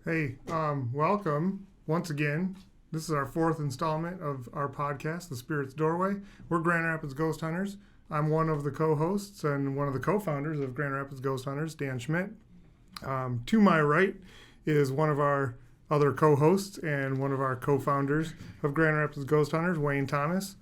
Hey, welcome once again. This is our fourth installment of our podcast, The Spirit's Doorway. We're Grand Rapids Ghost Hunters. I'm one of the co-hosts and one of the co-founders of Grand Rapids Ghost Hunters, Dan Schmidt. To my right is one of our other co-hosts and one of our co-founders of Grand Rapids Ghost Hunters, Wayne Thomas.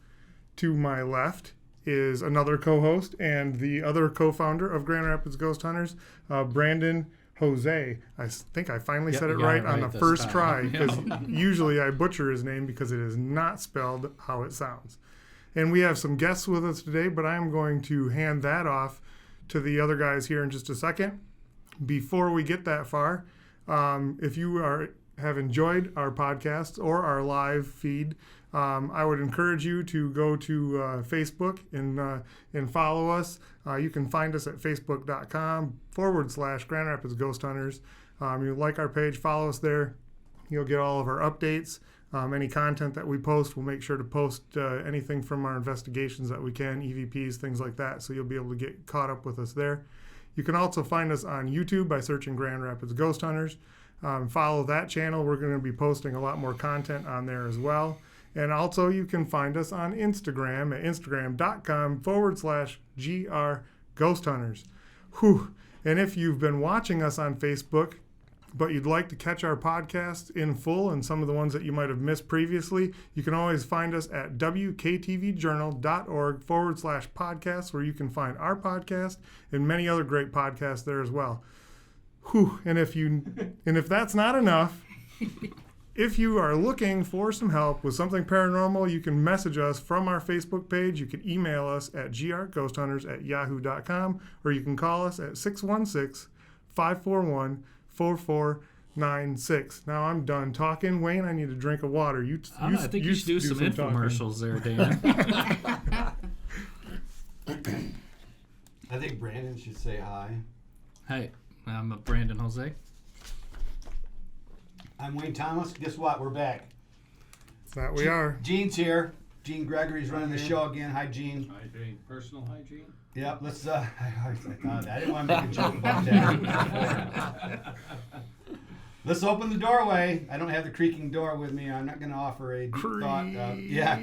To my left is another co-host and the other co-founder of Grand Rapids Ghost Hunters, Brandon Jose. I think I finally said it right on the first try, because usually I butcher his name because it is not spelled how it sounds. And we have some guests with us today, but I'm going to hand that off to the other guys here in just a second. Before we get that far, if you have enjoyed our podcast or our live feed, I would encourage you to go to Facebook and follow us. You can find us at facebook.com/Grand Rapids Ghost Hunters. You like our page, follow us there. You'll get all of our updates. Any content that we post, we'll make sure to post anything from our investigations that we can, EVPs, things like that, so you'll be able to get caught up with us there. You can also find us on YouTube by searching Grand Rapids Ghost Hunters. Follow that channel. We're going to be posting a lot more content on there as well. And also you can find us on Instagram at instagram.com/GR Ghost Hunters. And if you've been watching us on Facebook, but you'd like to catch our podcast in full and some of the ones that you might have missed previously, you can always find us at wktvjournal.org/podcasts, where you can find our podcast and many other great podcasts there as well. And if that's not enough, if you are looking for some help with something paranormal, you can message us from our Facebook page. You can email us at grghosthunters@yahoo.com, or you can call us at 616-541-4496. Now I'm done talking. Wayne, I need a drink of water. I think you should do some infomercials there, Dan. I think Brandon should say hi. Hey, I'm Brandon Jose. I'm Wayne Thomas. Guess what? We're back. That we are. Gene's here. Gene Gregory's running the show again. Hi, Gene. Hygiene, personal hygiene. Yep. Let's. I didn't want to make a joke about that. Let's open the doorway. I don't have the creaking door with me. I'm not going to offer a deep thought.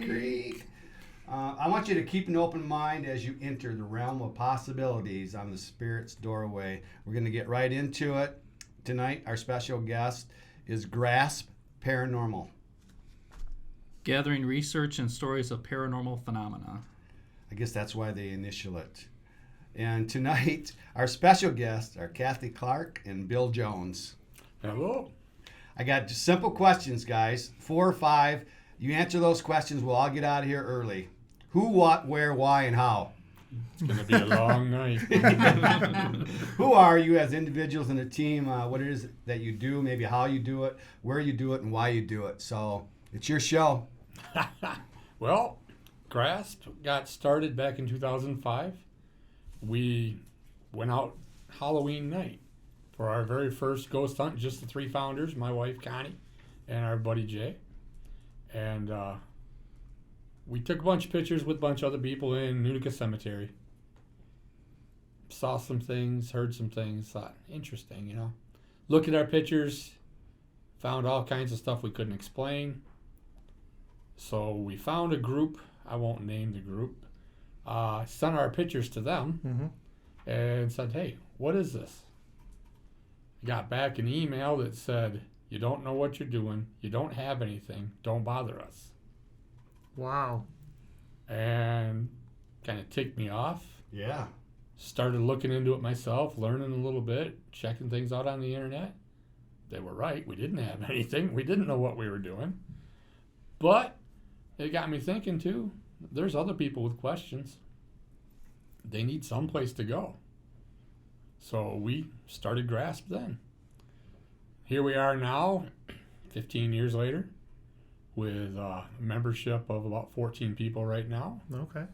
Creak. I want you to keep an open mind as you enter the realm of possibilities on the Spirit's Doorway. We're going to get right into it tonight. Our special guest is GRASPP Paranormal. Gathering research and stories of paranormal phenomena. I guess that's why they initial it. And tonight, our special guests are Kathy Clark and Bill Jones. Hello. I got just simple questions, guys. 4 or 5. You answer those questions, we'll all get out of here early. Who, what, where, why, and how? It's going to be a long night. Who are you as individuals in a team? What it is that you do, maybe how you do it, where you do it, and why you do it. So it's your show. Well, GRASPP got started back in 2005. We went out Halloween night for our very first ghost hunt, just the 3 founders, my wife Connie and our buddy Jay. And we took a bunch of pictures with a bunch of other people in Utica Cemetery. Saw some things, heard some things, thought, interesting, Looked at our pictures, found all kinds of stuff we couldn't explain. So we found a group, I won't name the group, sent our pictures to them and said, hey, what is this? Got back an email that said, you don't know what you're doing, you don't have anything, don't bother us. Wow. And kind of ticked me off. Yeah. Started looking into it myself, learning a little bit, checking things out on the internet. They were right. We didn't have anything. We didn't know what we were doing. But it got me thinking, too, there's other people with questions. They need some place to go. So we started GRASPP then. Here we are now, 15 years later, with a membership of about 14 people right now. Okay.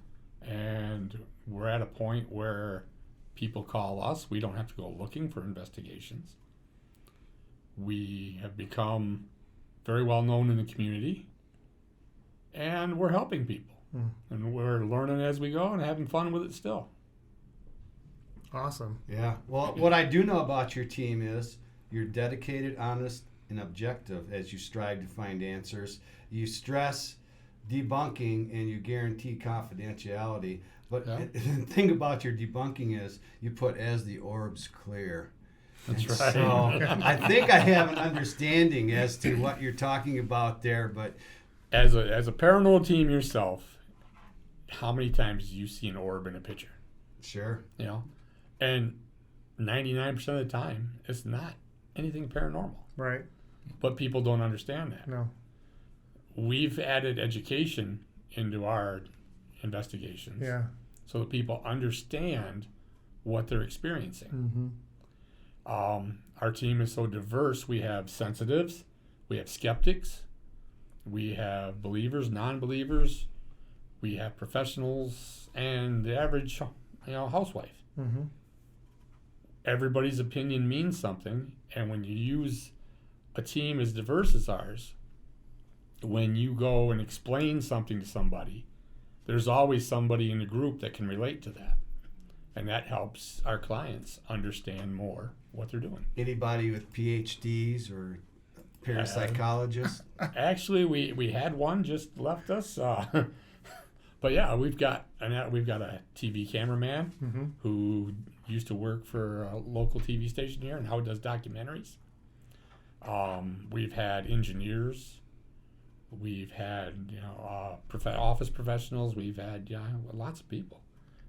And we're at a point where people call us. We don't have to go looking for investigations. We have become very well known in the community, and we're helping people. And we're learning as we go and having fun with it still. Awesome. Yeah. Well, what I do know about your team is you're dedicated, honest, and objective as you strive to find answers. You stress debunking and you guarantee confidentiality. But Yeah. the thing about your debunking is you put as the orbs clear. That's And right. So I think I have an understanding as to what you're talking about there, but As a paranormal team yourself, how many times do you see an orb in a picture? sure. You know, and 99% of the time, it's not anything paranormal. Right. But people don't understand that. No. We've added education into our investigations, Yeah. so that people understand what they're experiencing. Mm-hmm. Our team is so diverse. We have sensitives, we have skeptics, we have believers, non-believers, we have professionals, and the average, housewife. Mm-hmm. Everybody's opinion means something, and when you use a team as diverse as ours, when you go and explain something to somebody, there's always somebody in the group that can relate to that, and that helps our clients understand more what they're doing. Anybody with PhDs or parapsychologists? Actually, we had one just left us, but yeah, we've got a TV cameraman Mm-hmm. who used to work for a local TV station here and now does documentaries. We've had engineers, we've had office professionals, we've had lots of people.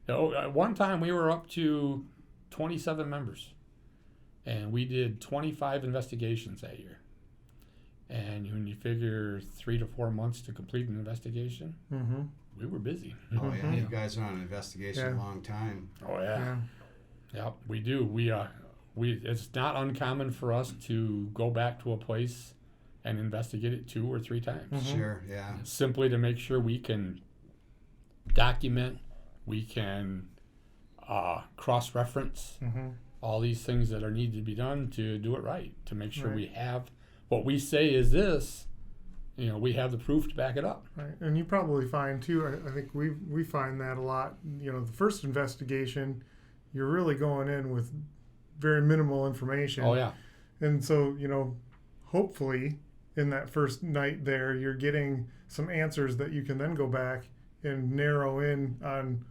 At one time we were up to 27 members, and we did 25 investigations that year. And when you figure 3 to 4 months to complete an investigation, Mm-hmm. we were busy. Oh yeah, Mhm. you guys are on an investigation a Yeah. long time. Oh Yeah. Yeah, we do. We it's not uncommon for us to go back to a place and investigate it 2 or 3 times, Mhm. Sure, yeah. simply to make sure we can document, we can cross-reference Mm-hmm. all these things that are needed to be done to do it right, to make sure Right. we have what we say is this. We have the proof to back it up. Right. And you probably find too, I think we find that a lot, the first investigation, you're really going in with very minimal information. Oh yeah, And so, hopefully in that first night there, you're getting some answers that you can then go back and narrow in on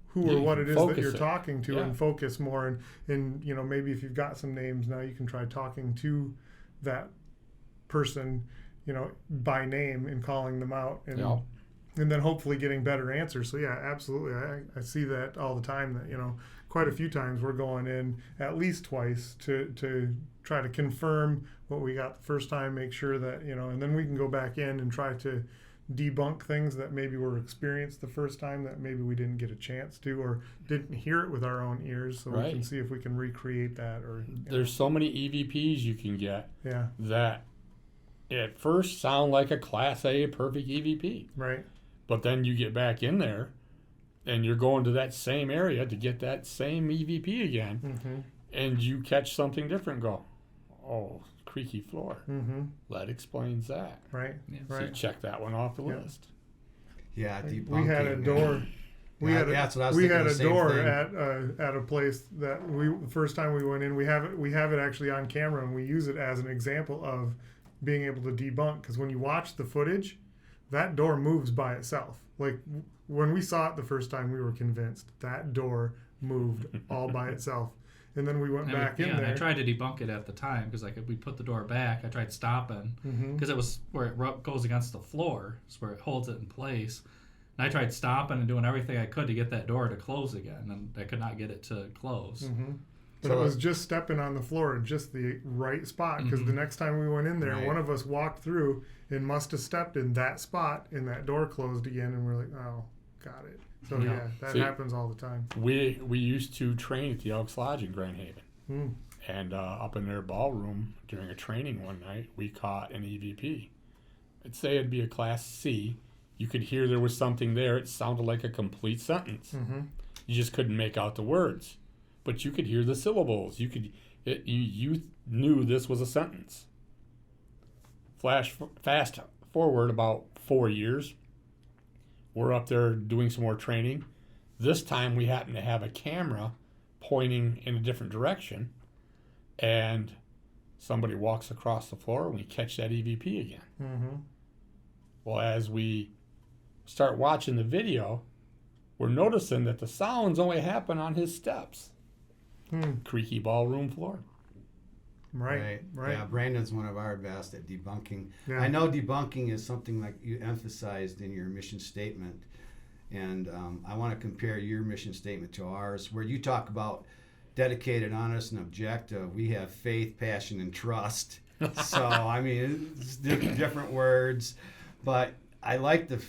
who You or what can it is that focus you're it. talking to Yeah. and focus more. And maybe if you've got some names now, you can try talking to that person, by name and calling them out. And yeah. and then hopefully getting better answers. So yeah, absolutely. I see that all the time, that, quite a few times we're going in at least twice to try to confirm what we got the first time, make sure that, and then we can go back in and try to debunk things that maybe were experienced the first time that maybe we didn't get a chance to, or didn't hear it with our own ears. So we can Right. see if we can recreate that, or, There's so many EVPs you can get yeah, that at first sound like a Class A perfect EVP. right. But then you get back in there and you're going to that same area to get that same EVP again, Mm-hmm. and you catch something different, go, oh, creaky floor. Mm-hmm. That explains that. Right. Yeah. So you Right. check that one off the Yeah. list. Yeah, debunking. We had a door. We Yeah, had a, that's what I was we thinking, had the a same door thing. at a place that the first time we went in, we have it actually on camera, and we use it as an example of being able to debunk, because when you watch the footage, that door moves by itself. Like when we saw it the first time, we were convinced that door moved all by itself. And then we went back in And there. I tried to debunk it at the time because we put the door back. I tried stopping Mhm. because it was where it goes against the floor. It's where it holds it in place. And I tried stopping and doing everything I could to get that door to close again, and I could not get it to close. Mhm. But So it was just stepping on the floor at just the right spot, because the next time we went in there, Right. one of us walked through and must have stepped in that spot, and that door closed again, and we're like, oh, got it. So Yeah. yeah, that See- happens all the time. We used to train at the Elks Lodge in Grand Haven. Mm. And up in their ballroom during a training one night, we caught an EVP. I'd say it'd be a Class C. You could hear there was something there. It sounded like a complete sentence. Mm-hmm. You just couldn't make out the words, but you could hear the syllables. You knew this was a sentence. Fast forward about 4 years. We're up there doing some more training. This time we happen to have a camera pointing in a different direction, and somebody walks across the floor and we catch that EVP again. Mm-hmm. Well, as we start watching the video, we're noticing that the sounds only happen on his steps. Creaky ballroom floor. Right. Yeah, Brandon's one of our best at debunking. Yeah. I know debunking is something like you emphasized in your mission statement, and I want to compare your mission statement to ours, where you talk about dedicated, honest, and objective. We have faith, passion, and trust. So, I mean, it's different words, but I like the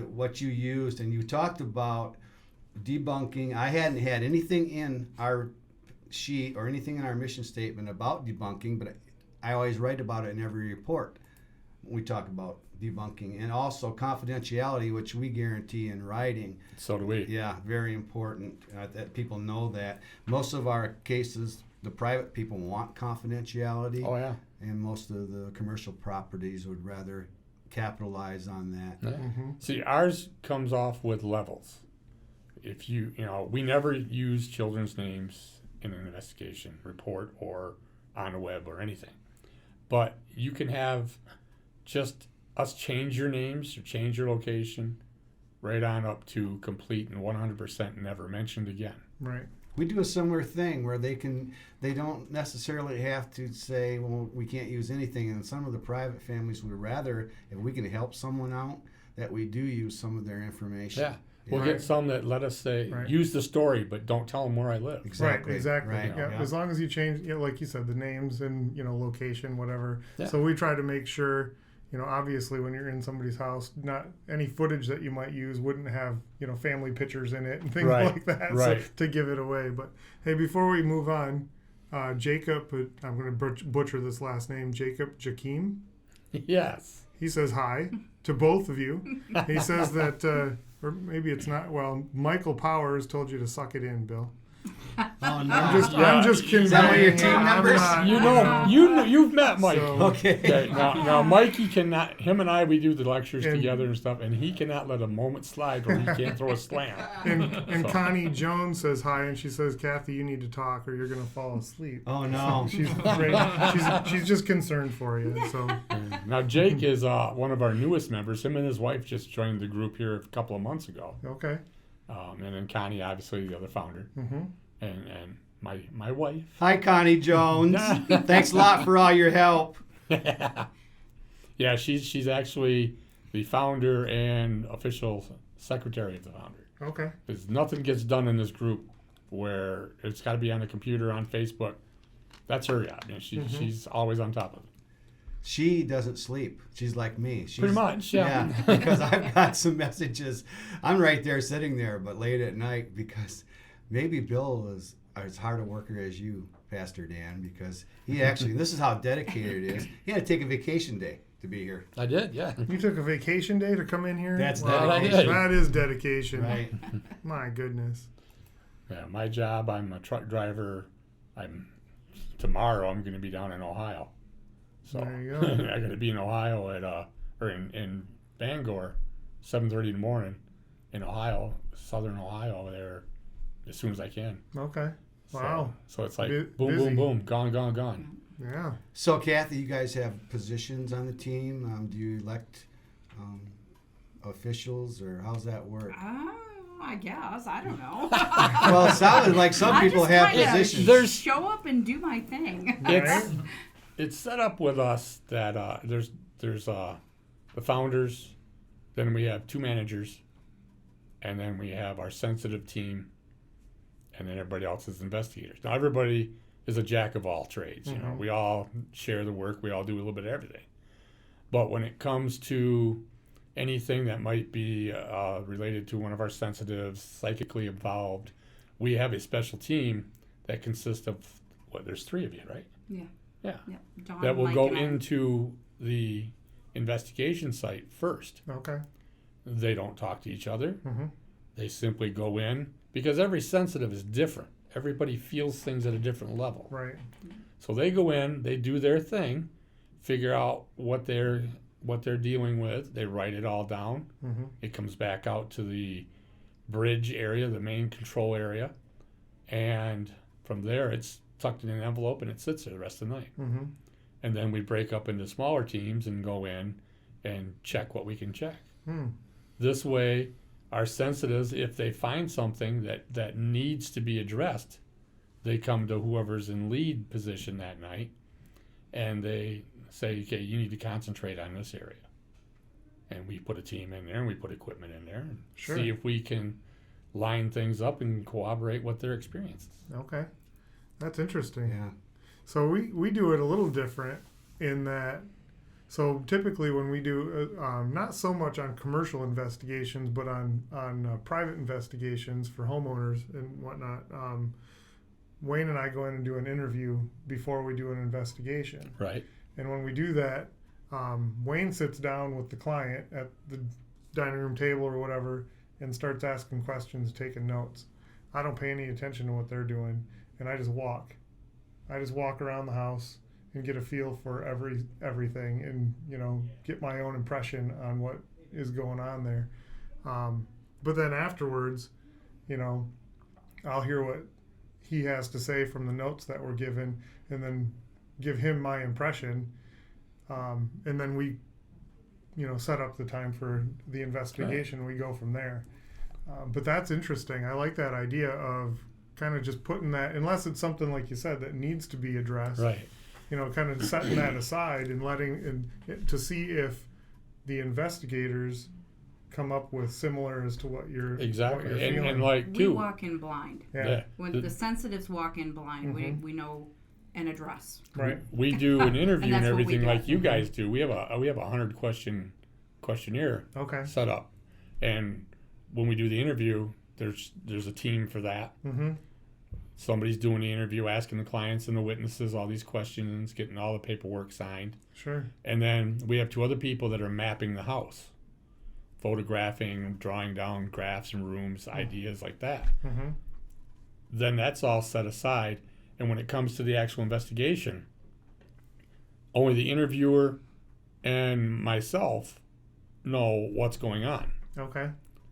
what you used, and you talked about debunking. I hadn't had anything in our sheet or anything in our mission statement about debunking, but I always write about it in every report when we talk about debunking, and also confidentiality, which we guarantee in writing. So do we. Yeah, very important that people know that. Most of our cases, the private people want confidentiality. Oh, yeah. And most of the commercial properties would rather capitalize on that. Yeah. See, ours comes off with levels. If we never use children's names in an investigation report or on a web or anything. But you can have just us change your names or change your location right on up to complete and 100% never mentioned again. Right. We do a similar thing where they don't necessarily have to say, well, we can't use anything. And some of the private families would rather, if we can help someone out, that we do use some of their information. Yeah. We'll get some that let us say, use the story, but don't tell them where I live. Exactly. Right, exactly. Right. Yeah. As long as you change, like you said, the names and, location, whatever. Yeah. So we try to make sure, obviously when you're in somebody's house, not any footage that you might use wouldn't have, family pictures in it and things like that so, to give it away. But hey, before we move on, Jacob, I'm going to butcher this last name, Jacob Jakim. Yes. He says hi to both of you. He says that, or maybe it's not, Michael Powers told you to suck it in, Bill. Oh, no. I'm just conveying. Is that one of your team members? You've met Mike. So, Okay. Now Mikey cannot. Him and I, we do the lectures together and stuff, and he cannot let a moment slide where he can't throw a slam. And Connie Jones says hi, and she says, "Kathy, you need to talk, or you're gonna fall asleep." Oh no. She's afraid. She's just concerned for you. So now Jake is one of our newest members. Him and his wife just joined the group here a couple of months ago. okay. And then Connie, obviously the other founder, and my wife. Hi, Connie Jones. Thanks a lot for all your help. Yeah, she's actually the founder and official secretary of the founder. Okay. Because nothing gets done in this group where it's got to be on the computer, on Facebook. That's her job. She's always on top of it. She doesn't sleep. She's like me. Pretty much, yeah. Because I've got some messages. I'm right there sitting there, but late at night, because maybe Bill is as hard a worker as you, Pastor Dan, because he actually, this is how dedicated it is. He had to take a vacation day to be here. I did, yeah. You took a vacation day to come in here? That's dedication. That is dedication. Right. My goodness. Yeah, my job, I'm a truck driver. Tomorrow I'm going to be down in Ohio. So there you go. I got to be in Ohio in Bangor, 7:30 in the morning, in Ohio, southern Ohio, there, as soon as I can. Okay. Wow. So it's like busy. boom, boom, gone. Yeah. So, Kathy, you guys have positions on the team. Do you elect officials, or how's that work? I guess. I don't know. Well, it sounded like some people have kinda positions. show up and do my thing. It's set up with us that there's the founders, then we have two managers, and then we have our sensitive team, and then everybody else is investigators. Now everybody is a jack of all trades. We all share the work. We all do a little bit of everything. But when it comes to anything that might be related to one of our sensitives, psychically involved, we have a special team that consists of there's three of you, right? Yeah. Yeah. Dawn, That will Mike, go and I. into the investigation site first. Okay. They don't talk to each other. Mm-hmm. They simply go in because every sensitive is different. Everybody feels things at a different level. Right. So they go in, they do their thing, figure out what they're dealing with. They write it all down. Mm-hmm. It comes back out to the bridge area, the main control area, and from there it's tucked in an envelope, and it sits there the rest of the night. Mm-hmm. And then we break up into smaller teams and go in and check what we can check. This way, our sensitives, if they find something that needs to be addressed, they come to whoever's in lead position that night, and they say, okay, you need to concentrate on this area. And we put a team in there, and we put equipment in there, and see if we can line things up and corroborate what their experience is. Okay. That's interesting. Yeah. So we do it a little different in that, so typically when we do, not so much on commercial investigations, but on private investigations for homeowners and whatnot, Wayne and I go in and do an interview before we do an investigation. Right. And when we do that, Wayne sits down with the client at the dining room table or whatever and starts asking questions, taking notes. I don't pay any attention to what they're doing, and I just walk. I just walk around the house and get a feel for everything, and get my own impression on what is going on there. But then afterwards, I'll hear what he has to say from the notes that were given, and then give him my impression, and then we set up the time for the investigation. Right. We go from there. But that's interesting. I like that idea of kind of just putting that, unless it's something like you said that needs to be addressed, right? Kind of setting that aside and letting to see if the investigators come up with similar as to what you're exactly what you're feeling. And like too, we walk in blind. Yeah. When the sensitives walk in blind, we know and address. Right. We do an interview and everything like you Mm-hmm. guys do. We have a 100 question questionnaire set up, and when we do the interview, there's a team for that. Mm-hmm. Somebody's doing the interview, asking the clients and the witnesses all these questions, getting all the paperwork signed. Sure. And then we have 2 other people that are mapping the house, photographing, drawing down graphs and rooms, ideas like that. Mm-hmm. Then that's all set aside. And when it comes to the actual investigation, only the interviewer and myself know what's going on. Okay.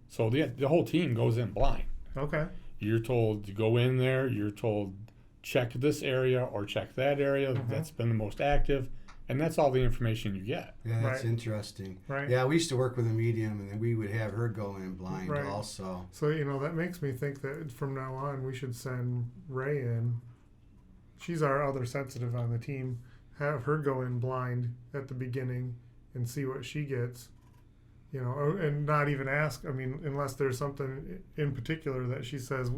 So the whole team goes in blind. Okay. You're told to go in there. You're told check this area or check that area that's been the most active, and that's all the information you get. Yeah, that's Right. interesting. Right. Yeah, we used to work with a medium, and then we would have her go in blind Right. also. So that makes me think that from now on we should send Ray in. She's our other sensitive on the team. Have her go in blind at the beginning and see what she gets. And not even ask. I mean, unless there's something in particular that she says,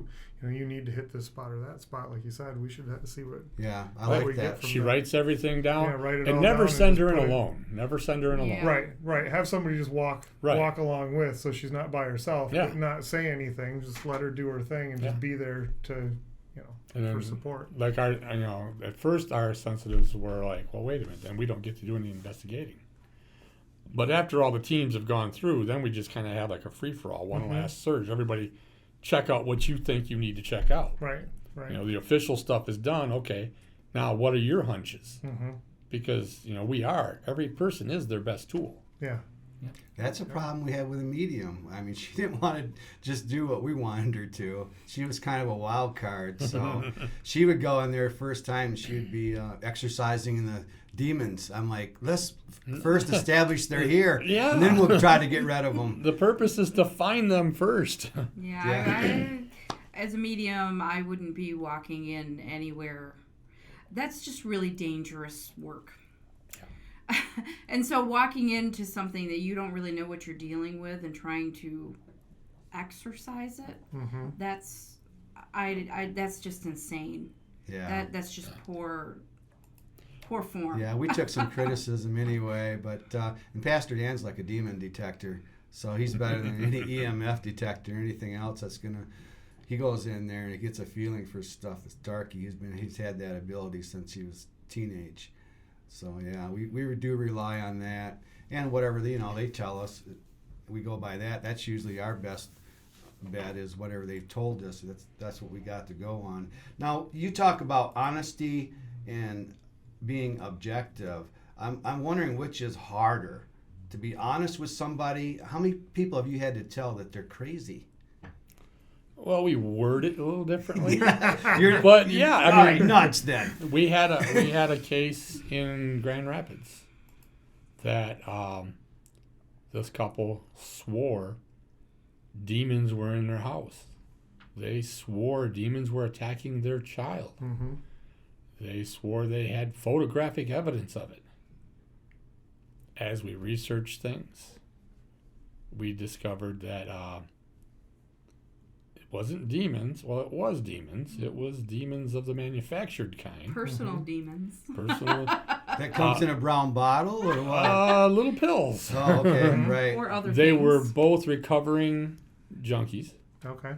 you need to hit this spot or that spot, like you said. We should have to see what. Yeah, I What we like get that. from She writes everything down. Yeah, write it and all never down send and her just in put it- alone. Never send her in alone. Yeah. Right. Have somebody just walk along with, so she's not by herself. Yeah. But not say anything. Just let her do her thing and just be there to, And then, for support. like at first our sensitives were like, well, wait a minute, then we don't get to do any investigating. But after all the teams have gone through, then we just kind of have like a free-for-all, one last surge. Everybody check out what you think you need to check out. Right. The official stuff is done. Okay, now what are your hunches? Mm-hmm. Because, every person is their best tool. Yeah. That's a problem we had with a medium. I mean, she didn't want to just do what we wanted her to. She was kind of a wild card. So she would go in there first time and she would be exercising in the demons. I'm like, let's first establish they're here. Yeah. And then we'll try to get rid of them. The purpose is to find them first. Yeah. As a medium, I wouldn't be walking in anywhere. That's just really dangerous work. And so walking into something that you don't really know what you're dealing with and trying to exercise it, that's just insane. Yeah. That's just poor form. Yeah, we took some criticism anyway, but and Pastor Dan's like a demon detector, so he's better than any EMF detector or anything else that's gonna. He goes in there and he gets a feeling for stuff that's dark. He's had that ability since he was teenage. So yeah, we do rely on that, and whatever they tell us, we go by that. That's usually our best bet is whatever they've told us. That's what we got to go on. Now you talk about honesty and being objective. I'm wondering which is harder, to be honest with somebody. How many people have you had to tell that they're crazy? Well, we word it a little differently. You're, But yeah, all I right, mean, nuts then. we had a case in Grand Rapids that this couple swore demons were in their house. They swore demons were attacking their child. Mm-hmm. They swore they had photographic evidence of it. As we researched things, we discovered that it wasn't demons. Well, it was demons. It was demons of the manufactured kind. Personal demons. Personal, That comes in a brown bottle or what? little pills. Oh, okay, right. Or other They things. were both recovering junkies. Okay.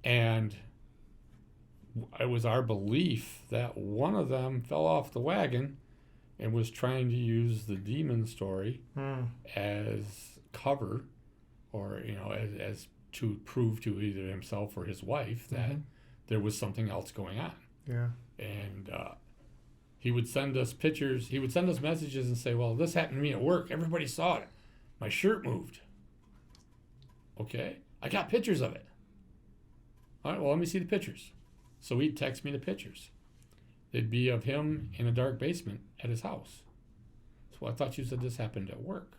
And it was our belief that one of them fell off the wagon and was trying to use the demon story as cover, or as to prove to either himself or his wife that there was something else going on. Yeah. And he would send us pictures. He would send us messages and say, "Well, this happened to me at work. Everybody saw it. My shirt moved." Okay, I got pictures of it. All right, well, let me see the pictures. So he'd text me the pictures. They'd be of him in a dark basement at his house. So I thought you said this happened at work.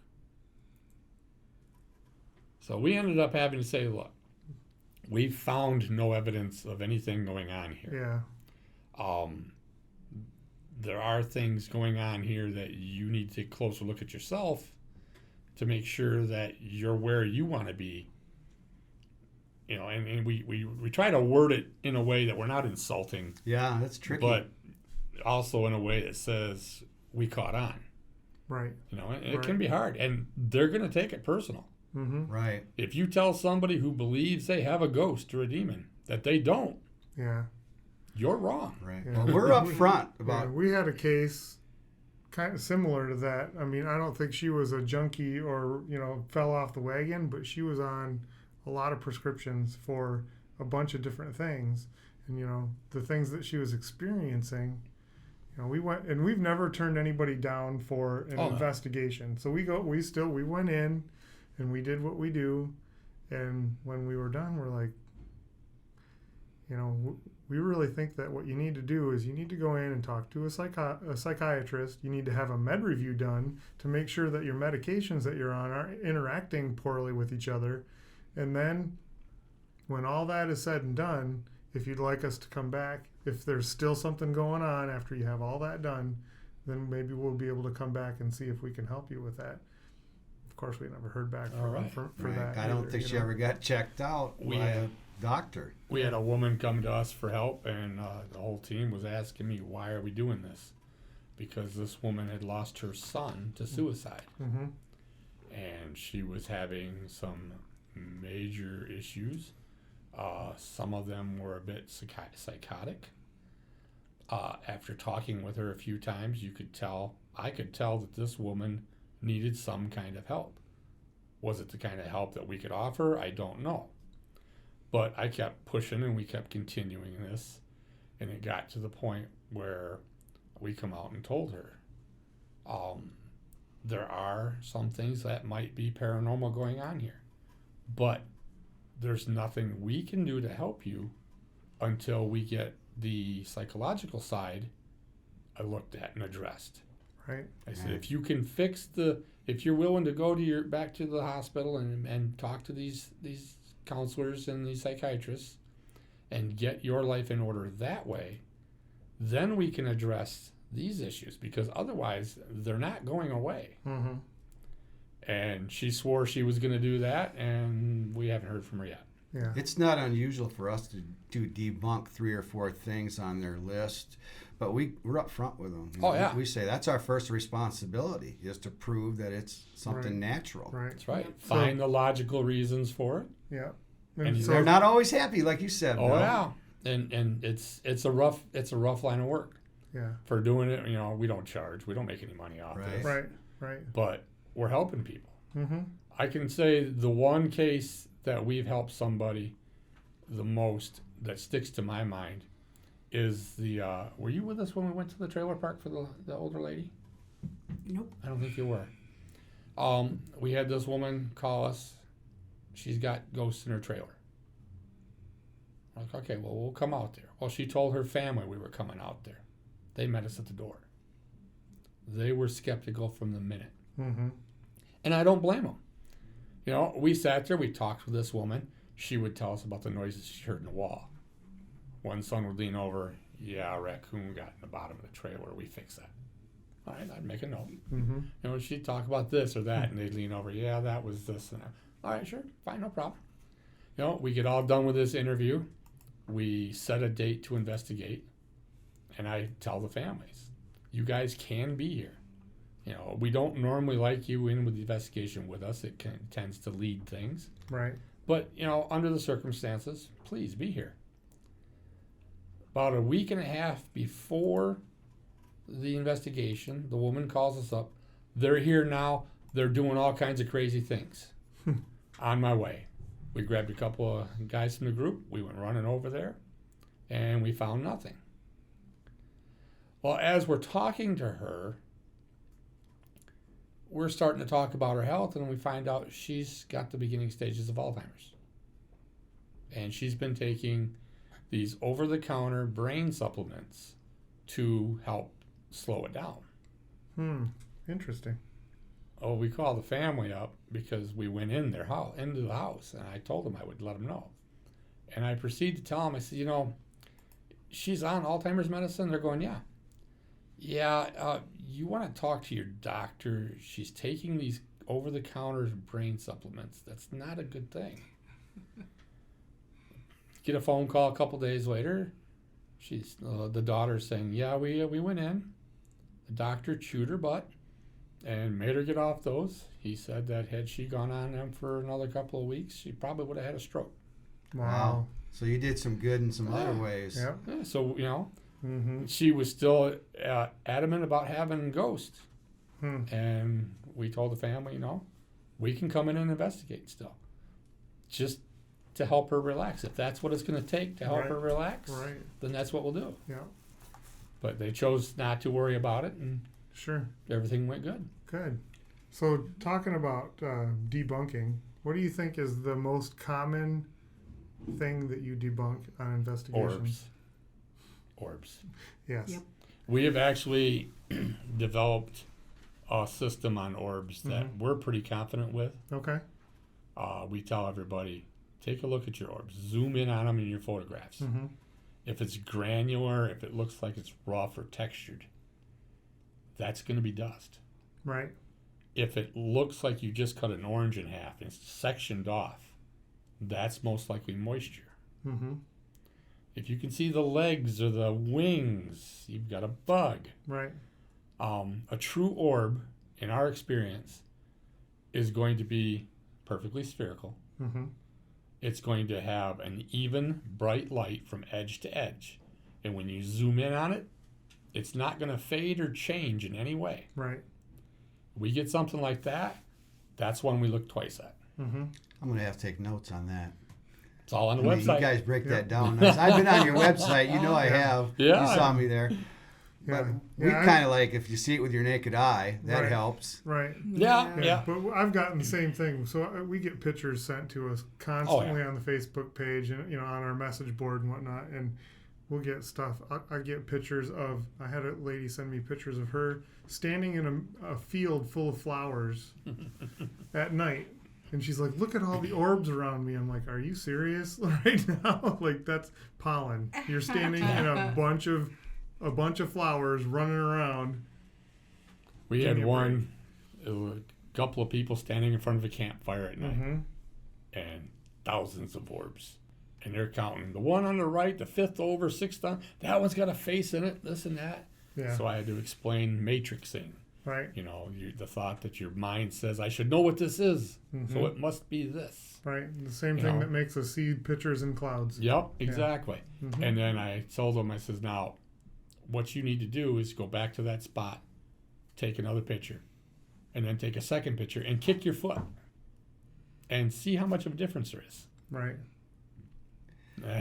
So we ended up having to say, look, we found no evidence of anything going on here. Yeah. There are things going on here that you need to take a closer look at yourself to make sure that you're where you want to be. And we try to word it in a way that we're not insulting, Yeah, that's tricky. but also in a way that says we caught on. Right. It can be hard, and they're going to take it personal. Mm-hmm. Right. If you tell somebody who believes they have a ghost or a demon that they don't, Yeah. you're wrong. Right. Yeah. Well, we're up front about. Yeah, we had a case kind of similar to that. I mean, I don't think she was a junkie or, fell off the wagon, but she was on a lot of prescriptions for a bunch of different things. And, the things that she was experiencing, we went, and we've never turned anybody down for an investigation. So we went in and we did what we do. And when we were done, we're like, we really think that what you need to do is you need to go in and talk to a psychiatrist. You need to have a med review done to make sure that your medications that you're on aren't interacting poorly with each other. And then when all that is said and done, if you'd like us to come back, if there's still something going on after you have all that done, then maybe we'll be able to come back and see if we can help you with that. Of course, we never heard back for Right. that. I don't either, think she ever got checked out by a doctor. We had a woman come to us for help, and the whole team was asking me, why are we doing this? Because this woman had lost her son to suicide. Mm-hmm. And she was having some major issues. Some of them were a bit psychotic. After talking with her a few times, I could tell that this woman needed some kind of help. Was it the kind of help that we could offer? I don't know. But I kept pushing and we kept continuing this. And it got to the point where we come out and told her, there are some things that might be paranormal going on here. But there's nothing we can do to help you until we get the psychological side looked at and addressed. Right. I said, if you can if you're willing to go back to the hospital and talk to these counselors and these psychiatrists and get your life in order that way, then we can address these issues, because otherwise they're not going away. Mm-hmm. And she swore she was going to do that, and we haven't heard from her yet. Yeah. It's not unusual for us to debunk 3 or 4 things on their list, but we're up front with them. Oh, yeah. We say that's our first responsibility, is to prove that it's something natural. Right. That's right. Yep. Find the logical reasons for it. Yeah. And so They're not always happy, like you said. Oh Bill. yeah. And it's a rough line of work. Yeah. For doing it, we don't charge. We don't make any money off this. Right. But we're helping people. Mm-hmm. I can say the one case that we've helped somebody the most that sticks to my mind is were you with us when we went to the trailer park for the older lady? Nope. I don't think you were. We had this woman call us. She's got ghosts in her trailer. Like, okay, well, we'll come out there. Well, she told her family we were coming out there. They met us at the door. They were skeptical from the minute. Mm-hmm. And I don't blame them. You know, we sat there, we talked with this woman. She would tell us about the noises she heard in the wall. One son would lean over, yeah, a raccoon got in the bottom of the trailer. We fixed that. All right, I'd make a note. Mm-hmm. You know, she'd talk about this or that, and they'd lean over, yeah, that was this and that. All right, sure, fine, no problem. You know, we get all done with this interview. We set a date to investigate, and I tell the families, you guys can be here. You know, we don't normally like you in with the investigation with us. It tends to lead things. Right. But, you know, under the circumstances, please be here. About a week and a half before the investigation, the woman calls us up. They're here now. They're doing all kinds of crazy things. On my way. We grabbed a couple of guys from the group. We went running over there, and we found nothing. Well, as we're talking to her, we're starting to talk about her health, and we find out she's got the beginning stages of Alzheimer's. And she's been taking these over-the-counter brain supplements to help slow it down. Interesting. Oh, we called the family up because we went in their house, into the house, and I told them I would let them know. And I proceeded to tell them, I said, you know, she's on Alzheimer's medicine? They're going, yeah. Yeah, you want to talk to your doctor. She's taking these over-the-counter brain supplements. That's not a good thing. Get a phone call a couple days later. She's the daughter's saying, yeah, we went in. The doctor chewed her butt and made her get off those. He said that had she gone on them for another couple of weeks, she probably would have had a stroke. Wow. So you did some good in some other ways. Yep. Yeah, so, you know, Mm-hmm. she was still adamant about having ghosts. Hmm. And we told the family, you know, we can come in and investigate still. Just to help her relax. If that's what it's going to take to help Right. her relax, Right. then that's what we'll do. Yeah. But they chose not to worry about it, and Sure. everything went good. Good. So talking about debunking, what do you think is the most common thing that you debunk on investigations? Orbs. Yes. Yep. We have actually developed a system on orbs that Mhm. we're pretty confident with. Okay. We tell everybody, take a look at your orbs. Zoom in on them in your photographs. Mm-hmm. If it's granular, if it looks like it's rough or textured, that's going to be dust. Right. If it looks like you just cut an orange in half and it's sectioned off, that's most likely moisture. Mm-hmm. If you can see the legs or the wings, you've got a bug. Right. A true orb, in our experience, is going to be perfectly spherical. Mm-hmm. It's going to have an even, bright light from edge to edge. And when you zoom in on it, it's not going to fade or change in any way. Right. We get something like that, that's one we look twice at. Mm-hmm. I'm going to have to take notes on that. It's all on the I mean, website. you guys break Yep. that down nice. I've been on your website. You know I have. Yeah. You saw me there. Yeah. But Yeah, we I- kind of like if you see it with your naked eye, that Right. helps. Right. Yeah. But I've gotten the same thing. So we get pictures sent to us constantly Oh, on the Facebook page and on our message board and whatnot, and we'll get stuff. I get pictures of. I had a lady send me pictures of her standing in a field full of flowers at night, and she's like, "Look at all the orbs around me." I'm like, "Are you serious right now? Like that's pollen. You're standing in a bunch of flowers running around." We Give had me a one, a couple of people standing in front of a campfire at night, Mm-hmm. and thousands of orbs. And they're counting the one on the right, the fifth over, sixth on, that one's got a face in it, this and that. Yeah. So I had to explain matrixing. Right. You know, the thought that your mind says, I should know what this is, Mm-hmm. so it must be this. Right. The same You thing know. that makes us see pictures in clouds. Yep, exactly. Mhm. And then I told them, I says, now, what you need to do is go back to that spot, take another picture, and then take a second picture and kick your foot and see how much of a difference there is. Right.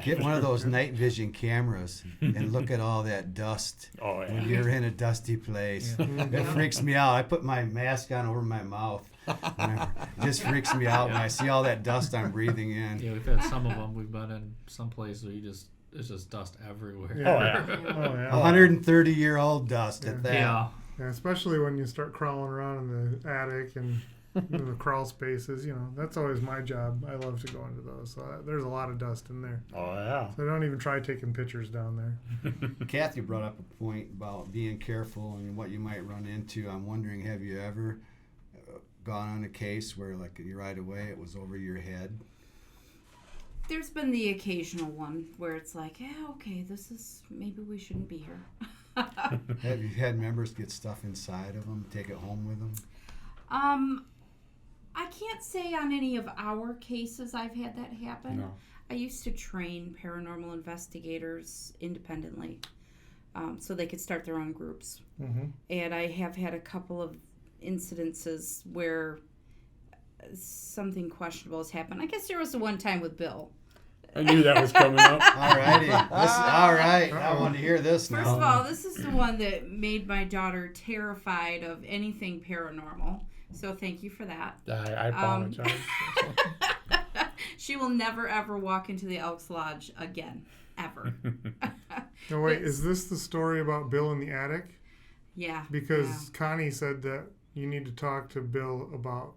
Get one of those night vision cameras and look at all that dust Oh, when yeah. you're in a dusty place. Mhm. It freaks me out. I put my mask on over my mouth Whatever. It just freaks me out when I see all that dust I'm breathing in. Yeah, we've had some of them. We've been in some place where it's just dust everywhere. Yeah. Oh, yeah. Oh, yeah. 130-year-old dust at that. Yeah. Yeah, especially when you start crawling around in the attic and in the crawl spaces. That's always my job. I love to go into those. So there's a lot of dust in there. Oh, yeah. So don't even try taking pictures down there. Kathy brought up a point about being careful and what you might run into. I'm wondering, have you ever gone on a case where, like, right away it was over your head? There's been the occasional one where it's like, yeah, okay, maybe we shouldn't be here. Have you had members get stuff inside of them, take it home with them? I can't say on any of our cases I've had that happen. No. I used to train paranormal investigators independently, so they could start their own groups. Mm-hmm. And I have had a couple of incidences where something questionable has happened. I guess there was the one time with Bill. I knew that was coming up. All righty. All right. I want to hear this now. First of all, this is the one that made my daughter terrified of anything paranormal. So thank you for that. I apologize. She will never, ever walk into the Elks Lodge again. Ever. No, wait, is this the story about Bill in the attic? Yeah. Because Connie said that you need to talk to Bill about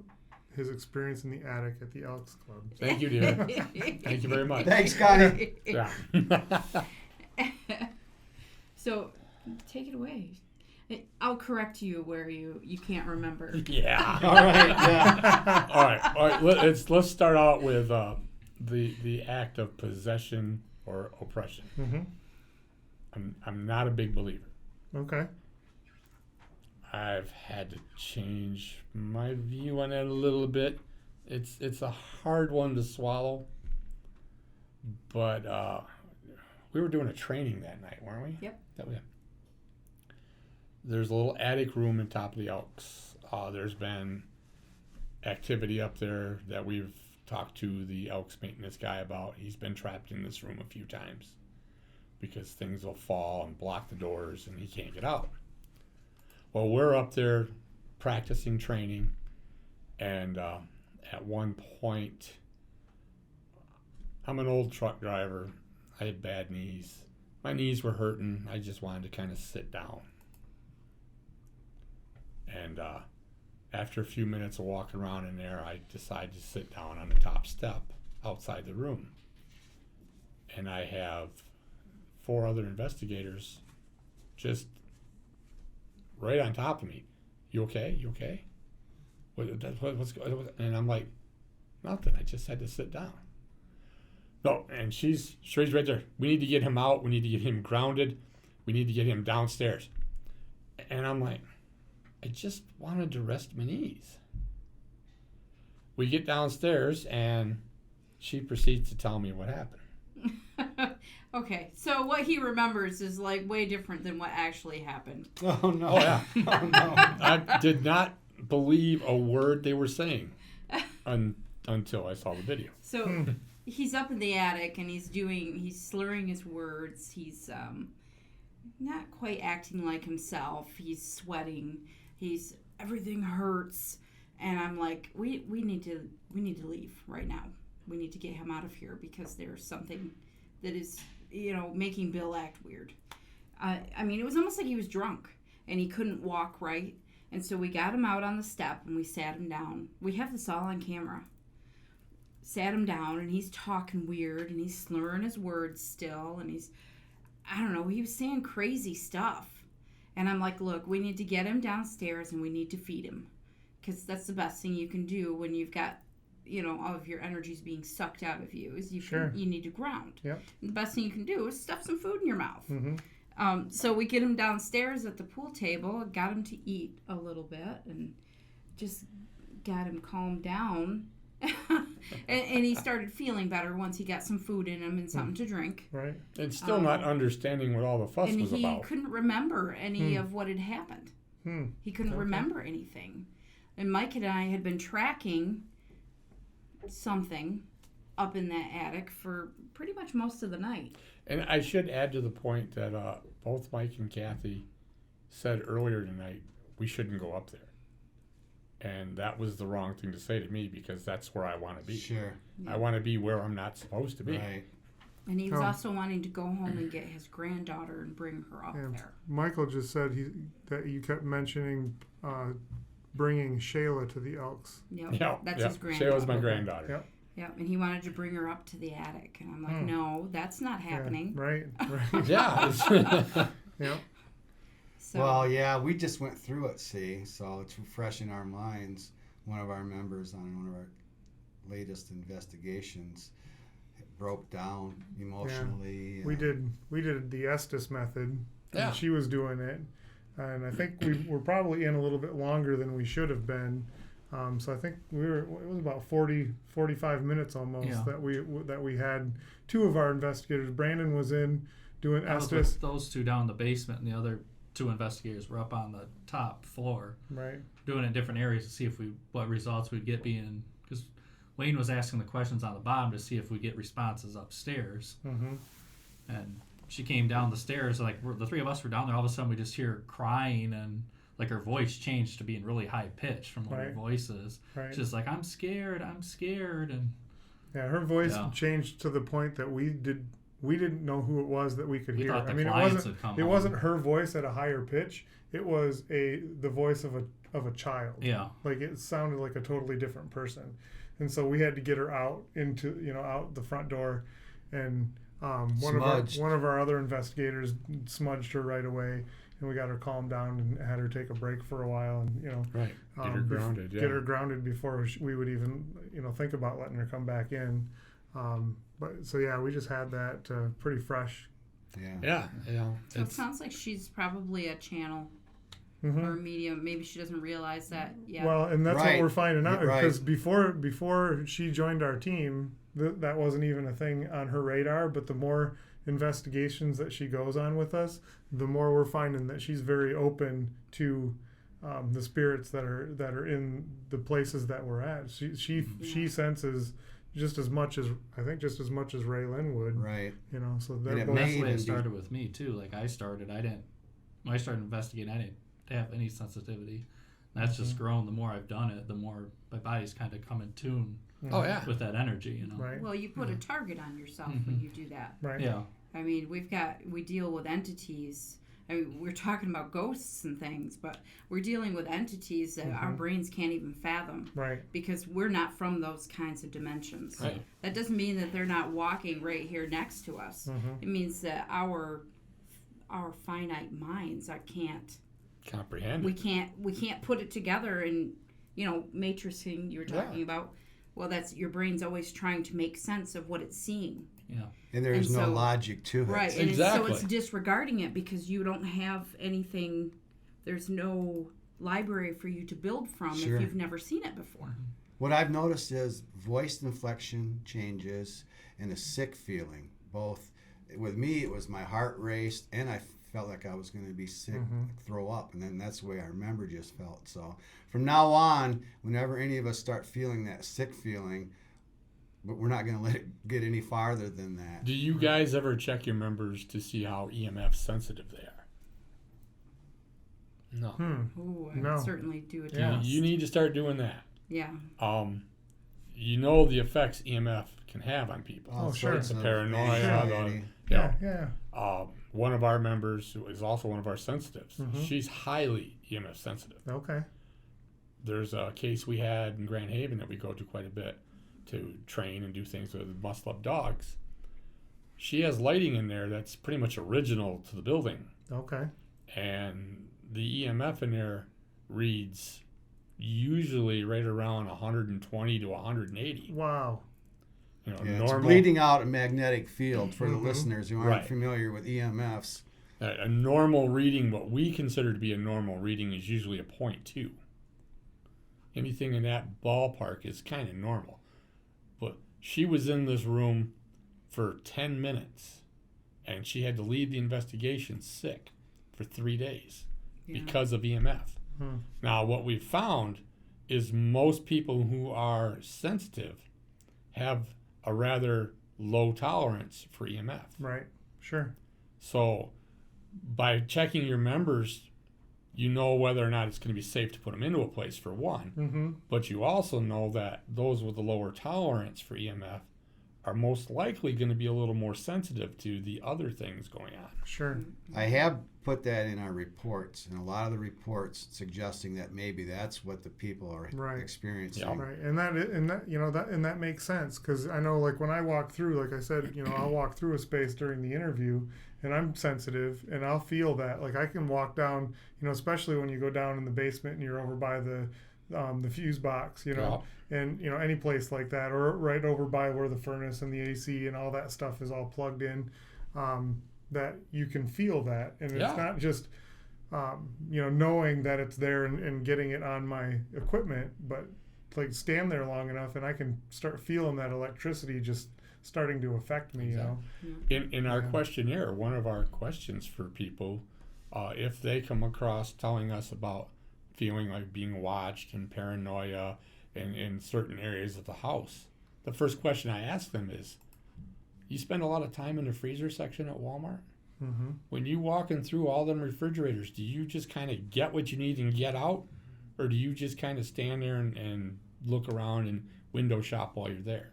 his experience in the attic at the Elks Club. Thank you, dear. Thank you very much. Thanks, Connie. Yeah. So, take it away. I'll correct you where you can't remember. Yeah. All right. Yeah. All right. Let's start out with the act of possession or oppression. Mm-hmm. I'm not a big believer. Okay. I've had to change my view on that a little bit. It's a hard one to swallow, but we were doing a training that night, weren't we? Yep. There's a little attic room on top of the Elks. There's been activity up there that we've talked to the Elks maintenance guy about. He's been trapped in this room a few times because things will fall and block the doors and he can't get out. Well, we're up there practicing training, and at one point, I'm an old truck driver. I had bad knees. My knees were hurting. I just wanted to kind of sit down. And after a few minutes of walking around in there, I decided to sit down on the top step outside the room. And I have 4 other investigators just right on top of me. You okay? You okay? What's going on? And I'm like, nothing. I just had to sit down. No, and she's right there. We need to get him out. We need to get him grounded. We need to get him downstairs. And I'm like, I just wanted to rest my knees. We get downstairs, and she proceeds to tell me what happened. Okay, so what he remembers is like way different than what actually happened. Oh, no. Oh, yeah. Oh, no. I did not believe a word they were saying until I saw the video. So he's up in the attic and he's slurring his words. He's not quite acting like himself. He's sweating. Everything hurts. And I'm like, we need to leave right now. We need to get him out of here because there's something that is, making Bill act weird. I mean, it was almost like he was drunk and he couldn't walk right. And so we got him out on the step and we sat him down. We have this all on camera. Sat him down and he's talking weird and he's slurring his words still. And he was saying crazy stuff. And I'm like, look, we need to get him downstairs and we need to feed him. Because that's the best thing you can do when you've got, all of your energies being sucked out of you is you need to ground. Yep. And the best thing you can do is stuff some food in your mouth. Mm-hmm. So we get him downstairs at the pool table, got him to eat a little bit, and just got him calmed down. and he started feeling better once he got some food in him and something to drink. Right. And still not understanding what all the fuss was about. And he couldn't remember any of what had happened. He couldn't remember anything. And Mike and I had been tracking something up in that attic for pretty much most of the night. And I should add to the point that both Mike and Kathy said earlier tonight we shouldn't go up there. And that was the wrong thing to say to me because that's where I want to be. Sure. I want to be where I'm not supposed to be. Right. And he was also wanting to go home and get his granddaughter and bring her up there. Michael just said that you kept mentioning bringing Shayla to the Elks. Yep. That's his granddaughter. Shayla's my granddaughter. Yep. Yep, and he wanted to bring her up to the attic. And I'm like, no, that's not happening. Yeah, right. Yeah. Yep. So, Well, yeah, we just went through it, see, so it's fresh in our minds. One of our members on one of our latest investigations broke down emotionally. We did the Estes method. Yeah. And she was doing it. And I think we were probably in a little bit longer than we should have been. So I think it was about 45 minutes almost that we had two of our investigators. Brandon was in doing I was Estes. with those two down in the basement, and the other two investigators were up on the top floor, Right. doing it in different areas to see what results we'd get. Because Wayne was asking the questions on the bottom to see if we get responses upstairs, Mm-hmm. and she came down the stairs. Like the three of us were down there, all of a sudden we just hear her crying, and like her voice changed to being really high pitched from what her voice is. Right. She's like, I'm scared, and Yeah, her voice changed to the point that we didn't know who it was that we could hear. thought the I mean, clients had come it home. wasn't her voice at a higher pitch. It was the voice of a child. Yeah. Like it sounded like a totally different person, and so we had to get her out out the front door, and one of our other investigators smudged her right away, and we got her calmed down and had her take a break for a while, and Right. Get her grounded. get her grounded before we would even think about letting her come back in. But so yeah, we just had that pretty fresh. Yeah. So it sounds like she's probably a channel Mm-hmm. or a medium. Maybe she doesn't realize that yet. Well, and that's what we're finding out Right. because before she joined our team, that wasn't even a thing on her radar. But the more investigations that she goes on with us, the more we're finding that she's very open to the spirits that are in the places that we're at. She senses just as much as Ray Lynn would. Right. So And they're it both. That's the way even it be- started with me too. Like when I started investigating, I didn't have any sensitivity. And that's just grown. The more I've done it, the more my body's kind of come in tune Oh, yeah. with that energy. Right. Well, you put a target on yourself when you do that. Right. Yeah. I mean, we deal with entities. I mean, we're talking about ghosts and things, but we're dealing with entities that our brains can't even fathom. Right. Because we're not from those kinds of dimensions. Right. That doesn't mean that they're not walking right here next to us. It means that our finite minds can't Comprehend. we can't put it together and matrixing you were talking about. Well, that's your brain's always trying to make sense of what it's seeing. Yeah. And there's And no so- logic to it. Right. And Exactly. so it's disregarding it because you don't have anything. There's no library for you to build from Sure. if you've never seen it before. What I've noticed is voice inflection changes and a sick feeling. Both with me, it was my heart raced and I felt like I was going to be sick, throw up, and then that's the way I remember just felt. So from now on, whenever any of us start feeling that sick feeling, but we're not going to let it get any farther than that. Do you guys ever check your members to see how EMF sensitive they are? No. Ooh, I No. would certainly do a Yeah. test. You need to start doing that. Yeah. The effects EMF can have on people. All sure. sorts The of paranoia, anxiety. Yeah. one of our members who is also one of our sensitives. She's highly EMF sensitive. Okay. There's a case we had in Grand Haven that we go to quite a bit to train and do things with muscle up dogs. She has lighting in there that's pretty much original to the building, Okay. and the EMF in there reads usually right around 120 to 180. Wow. Yeah, normal. it's bleeding out a magnetic field for the listeners who aren't Right. familiar with EMFs. A normal reading, what we consider to be a normal reading, is usually a 0.2. Anything in that ballpark is kind of normal. But she was in this room for 10 minutes, and she had to leave the investigation sick for 3 days because of EMF. Now, what we've found is most people who are sensitive have a rather low tolerance for EMF. Right. Sure. So by checking your members you know whether or not it's going to be safe to put them into a place for one. Mm-hmm. But you also know that those with a lower tolerance for EMF are most likely going to be a little more sensitive to the other things going on. Sure. I have put that in our reports, and a lot of the reports suggesting that maybe that's what the people are Right. experiencing. Yeah. Right, and that makes sense, because I know, like, when I walk through, like I said, I'll walk through a space during the interview, and I'm sensitive, and I'll feel that. Like, I can walk down, especially when you go down in the basement and you're over by the fuse box, and any place like that, or right over by where the furnace and the AC and all that stuff is all plugged in, that you can feel that, and it's not just knowing that it's there and getting it on my equipment, but like stand there long enough and I can start feeling that electricity just starting to affect me. In our questionnaire, one of our questions for people, if they come across telling us about feeling like being watched and paranoia in certain areas of the house, the first question I ask them is, you spend a lot of time in the freezer section at Walmart? Mm-hmm. When you walking through all them refrigerators, do you just kind of get what you need and get out? Or do you just kind of stand there and look around and window shop while you're there?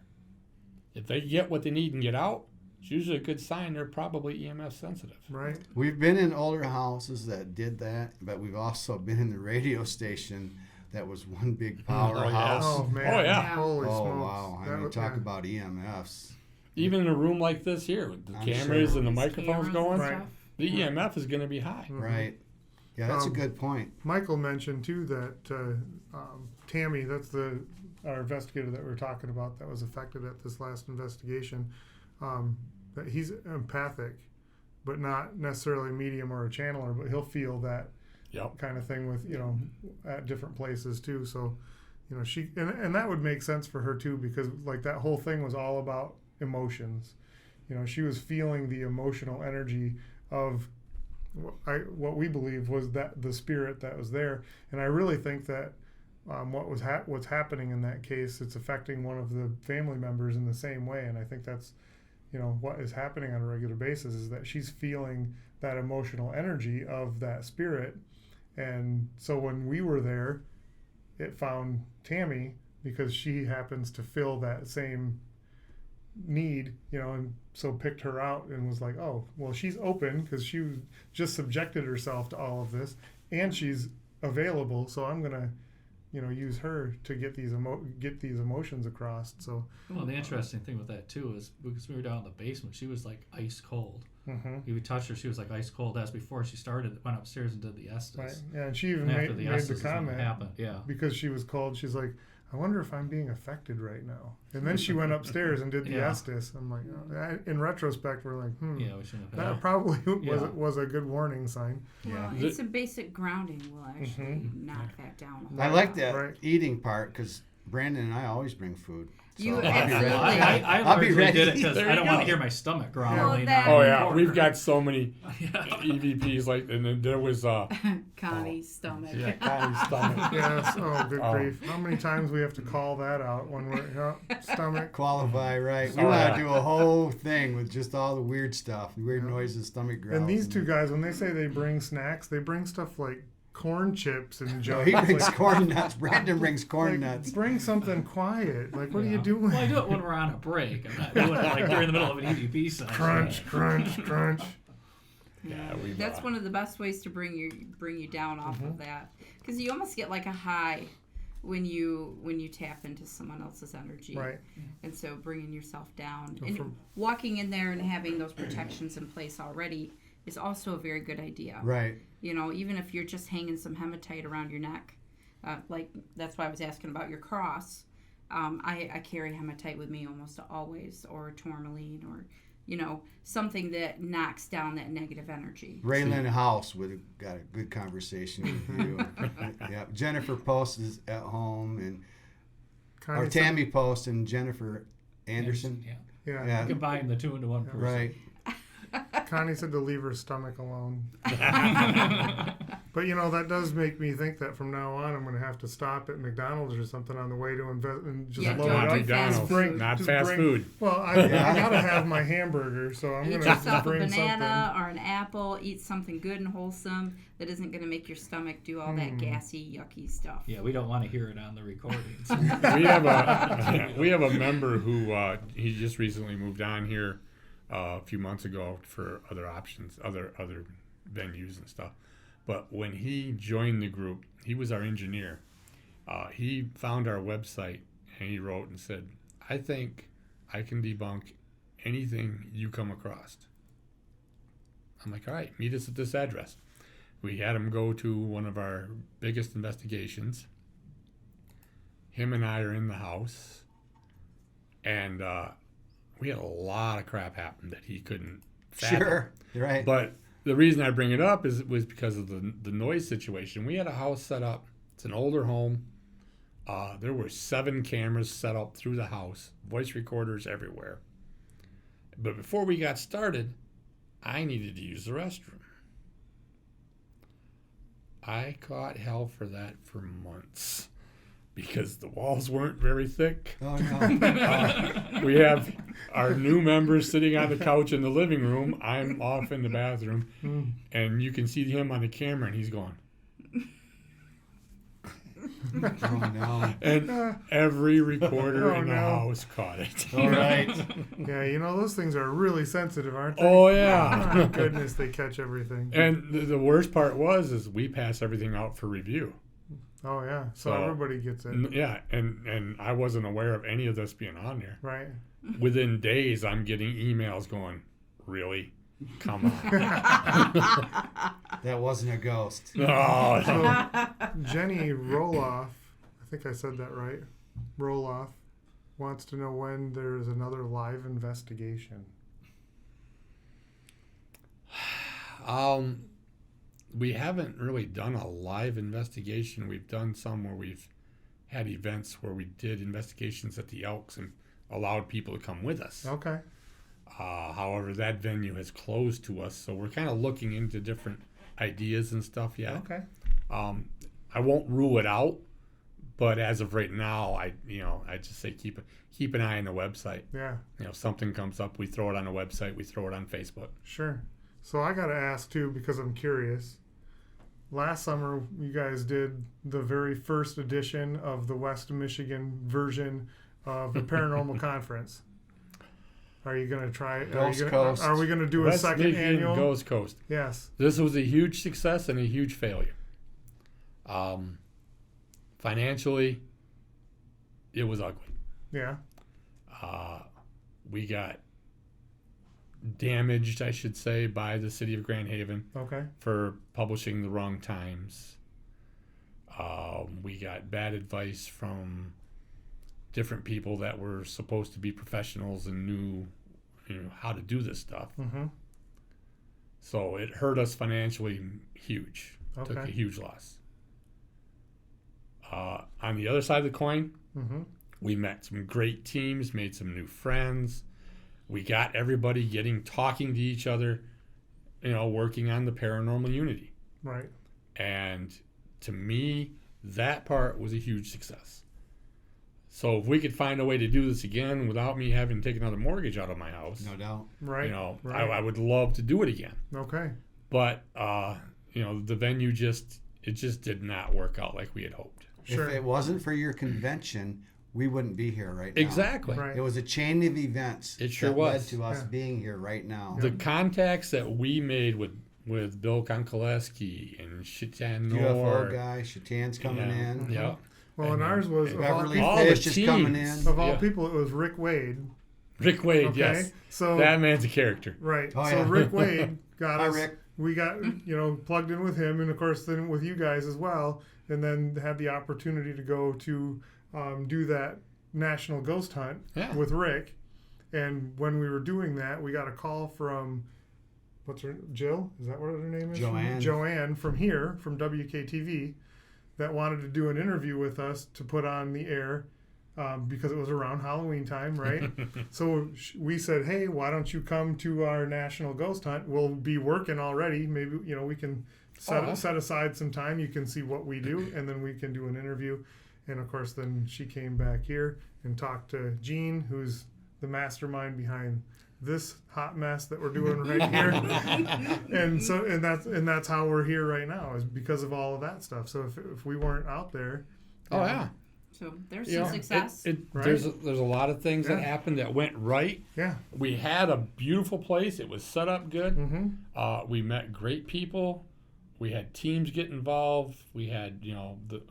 If they get what they need and get out, it's usually a good sign they're probably EMF sensitive. Right. We've been in older houses that did that, but we've also been in the radio station that was one big powerhouse. Oh man. Oh, yeah. Holy Oh, smokes. wow. I mean, talk about EMFs. Even in a room like this here with the I'm cameras sure. and the microphones going, Right. the EMF is going to be high. Mhm. Right. Yeah, that's a Um, good point. Michael mentioned too that Tammy, that's our investigator that we were talking about that was affected at this last investigation, that he's empathic, but not necessarily a medium or a channeler, but he'll feel that Yep. kind of thing with at different places too. So she and that would make sense for her too, because like that whole thing was all about emotions. She was feeling the emotional energy of what we believe was that the spirit that was there, and I really think that what's happening in that case, it's affecting one of the family members in the same way, and I think that's what is happening on a regular basis is that she's feeling that emotional energy of that spirit. And so when we were there, it found Tammy because she happens to fill that same need, and so picked her out and was like, oh, well, she's open because she just subjected herself to all of this, and she's available, so I'm gonna use her to get these emotions across. So Well, the interesting thing with that too is because we were down in the basement, she was like ice cold. mm-hmm. You would touch her, she was like ice cold. That's before she went upstairs and did the Estes. Right. Yeah, and she even And made after the the Estes is when it comment happened. Yeah. because she was cold. She's like, I wonder if I'm being affected right now. And then she went upstairs and did the Yeah. Estes. I'm like, in retrospect, we're like, Yeah, we shouldn't have. that probably Yeah. was a good warning sign. Yeah. Well, it's a basic grounding will actually knock that down. I like that Right. eating part because Brandon and I always bring food. So You I'll be absolutely- ready. I I'll be largely ready. did it because There I you don't want go. to hear my stomach growling. Well, that- Oh out in the yeah, corner. we've got so many Yeah. EVPs and then there was Connie's stomach. Connie's stomach. Yes. Oh, good Oh. grief. How many times we have to call that out when we're stomach? Qualify, right? We Oh, want yeah. to do a whole thing with just all the weird stuff, weird noises, stomach growls. And these two guys, when they say they bring snacks, they bring stuff like corn chips and No, junk. he brings like, corn nuts. Brandon brings corn like, nuts. Bring something quiet. Like, what are you Yeah. doing? Well, I do it when we're on a break. I'm not doing it like during the middle of an EVP session. Crunch, crunch, crunch. Yeah, we've, That's one of the best ways to bring you down off of that, because you almost get like a high when you tap into someone else's energy, Right. and so bringing yourself down So and from- walking in there and having those protections in place already is also a very good idea. Right. Even if you're just hanging some hematite around your neck, like that's why I was asking about your cross. I carry hematite with me almost always, or tourmaline, or something that knocks down that negative energy. Raylan House would have got a good conversation with you. Yeah. Jennifer Post is at home, and Connie or Tammy Post and Jennifer Anderson. Yeah. Yeah. Yeah. Combine the two into one person. Right. Connie said to leave her stomach alone. But that does make me think that from now on I'm going to have to stop at McDonald's or something on the way to invest and just Yeah, load don't up. do McDonald's, fast food. not Just fast bring- food. Well, I gotta have my hamburger, so I'm Eat gonna yourself a bring banana or an apple. Eat something good and wholesome that isn't going to make your stomach do all that gassy, yucky stuff. Yeah, we don't want to hear it on the recordings. We have a member who he just recently moved on here a few months ago for other options, other venues and stuff. But when he joined the group, he was our engineer. He found our website and he wrote and said, "I think I can debunk anything you come across." I'm like, "All right, meet us at this address." We had him go to one of our biggest investigations. Him and I are in the house, and we had a lot of crap happen that he couldn't fathom. Sure, you're right. But the reason I bring it up was because of the noise situation. We had a house set up. It's an older home. There were 7 cameras set up through the house, voice recorders everywhere. But before we got started, I needed to use the restroom. I caught hell for that for months because the walls weren't very thick. Oh, no. We have our new members sitting on the couch in the living room. I'm off in the bathroom, and you can see him on the camera, and he's going. Oh, no. And every recorder in the no. house caught it. All right. Yeah, those things are really sensitive, aren't they? Oh, yeah. My goodness, they catch everything. And the worst part is we pass everything out for review. Oh yeah, so So- everybody gets it, Yeah, and I wasn't aware of any of this being on there. right? Within days, I'm getting emails going, "Really? Come on." That wasn't a ghost. Oh, So Jenny Roloff, I think I said that right. Roloff wants to know when there's another live investigation. We haven't really done a live investigation. We've done some where we've had events where we did investigations at the Elks and allowed people to come with us. Okay. However, that venue has closed to us, so we're kind of looking into different ideas and stuff yet. Okay. I won't rule it out, but as of right now, I just say keep an eye on the website. Yeah. If something comes up, we throw it on the website. We throw it on Facebook. Sure. So I got to ask too because I'm curious. Last summer, you guys did the very first edition of the West Michigan version of the Paranormal Conference. Are you going to try? Ghost Coast. Are we going to do a West second Michigan annual? Ghost Coast. Yes. This was a huge success and a huge failure. Financially, it was ugly. Yeah. We got damaged, I should say, by the city of Grand Haven Okay. for publishing the wrong times. We got bad advice from different people that were supposed to be professionals and knew how to do this stuff. Mm-hmm. So it hurt us financially huge. Okay. Took a huge loss. On the other side of the coin, Mm-hmm. we met some great teams, made some new friends. We got everybody talking to each other, working on the paranormal unity. Right. And to me, that part was a huge success. So if we could find a way to do this again without me having to take another mortgage out of my house, No doubt. Right. Right. I would love to do it again. Okay. But the venue just did not work out like we had hoped. Sure. If it wasn't for your convention, we wouldn't be here right now. Exactly. Right. It was a chain of events It sure that was. led to us Yeah. being here right now. The contacts that we made with Bill Konkoleski and Shitan UFO Noor, guy, Shatan's coming yeah, in. Yeah. Well, and ours was Beverly all the Fish is coming teams. in. of all Yeah. people, it was Rick Wade. Rick Wade, Okay. yes. So That man's a character. right. Oh, So yeah. Rick Wade got Hi, us. Rick. We got plugged in with him, and of course then with you guys as well, and then had the opportunity to go to do that national ghost hunt Yeah. with Rick. And when we were doing that, we got a call from Jill? Is that what her name is? Joanne. Joanne from here, from WKTV, that wanted to do an interview with us to put on the air because it was around Halloween time, right? So we said, hey, why don't you come to our national ghost hunt? We'll be working already. Maybe we can set aside some time. You can see what we do, and then we can do an interview. And of course, then she came back here and talked to Jean, who's the mastermind behind this hot mess that we're doing right here. and that's how we're here right now, is because of all of that stuff. So if we weren't out there, yeah. So there's some success. Right? There's a lot of things that happened that went right. Yeah. We had a beautiful place. It was set up good. Mm-hmm. We met great people. We had teams get involved. We had, the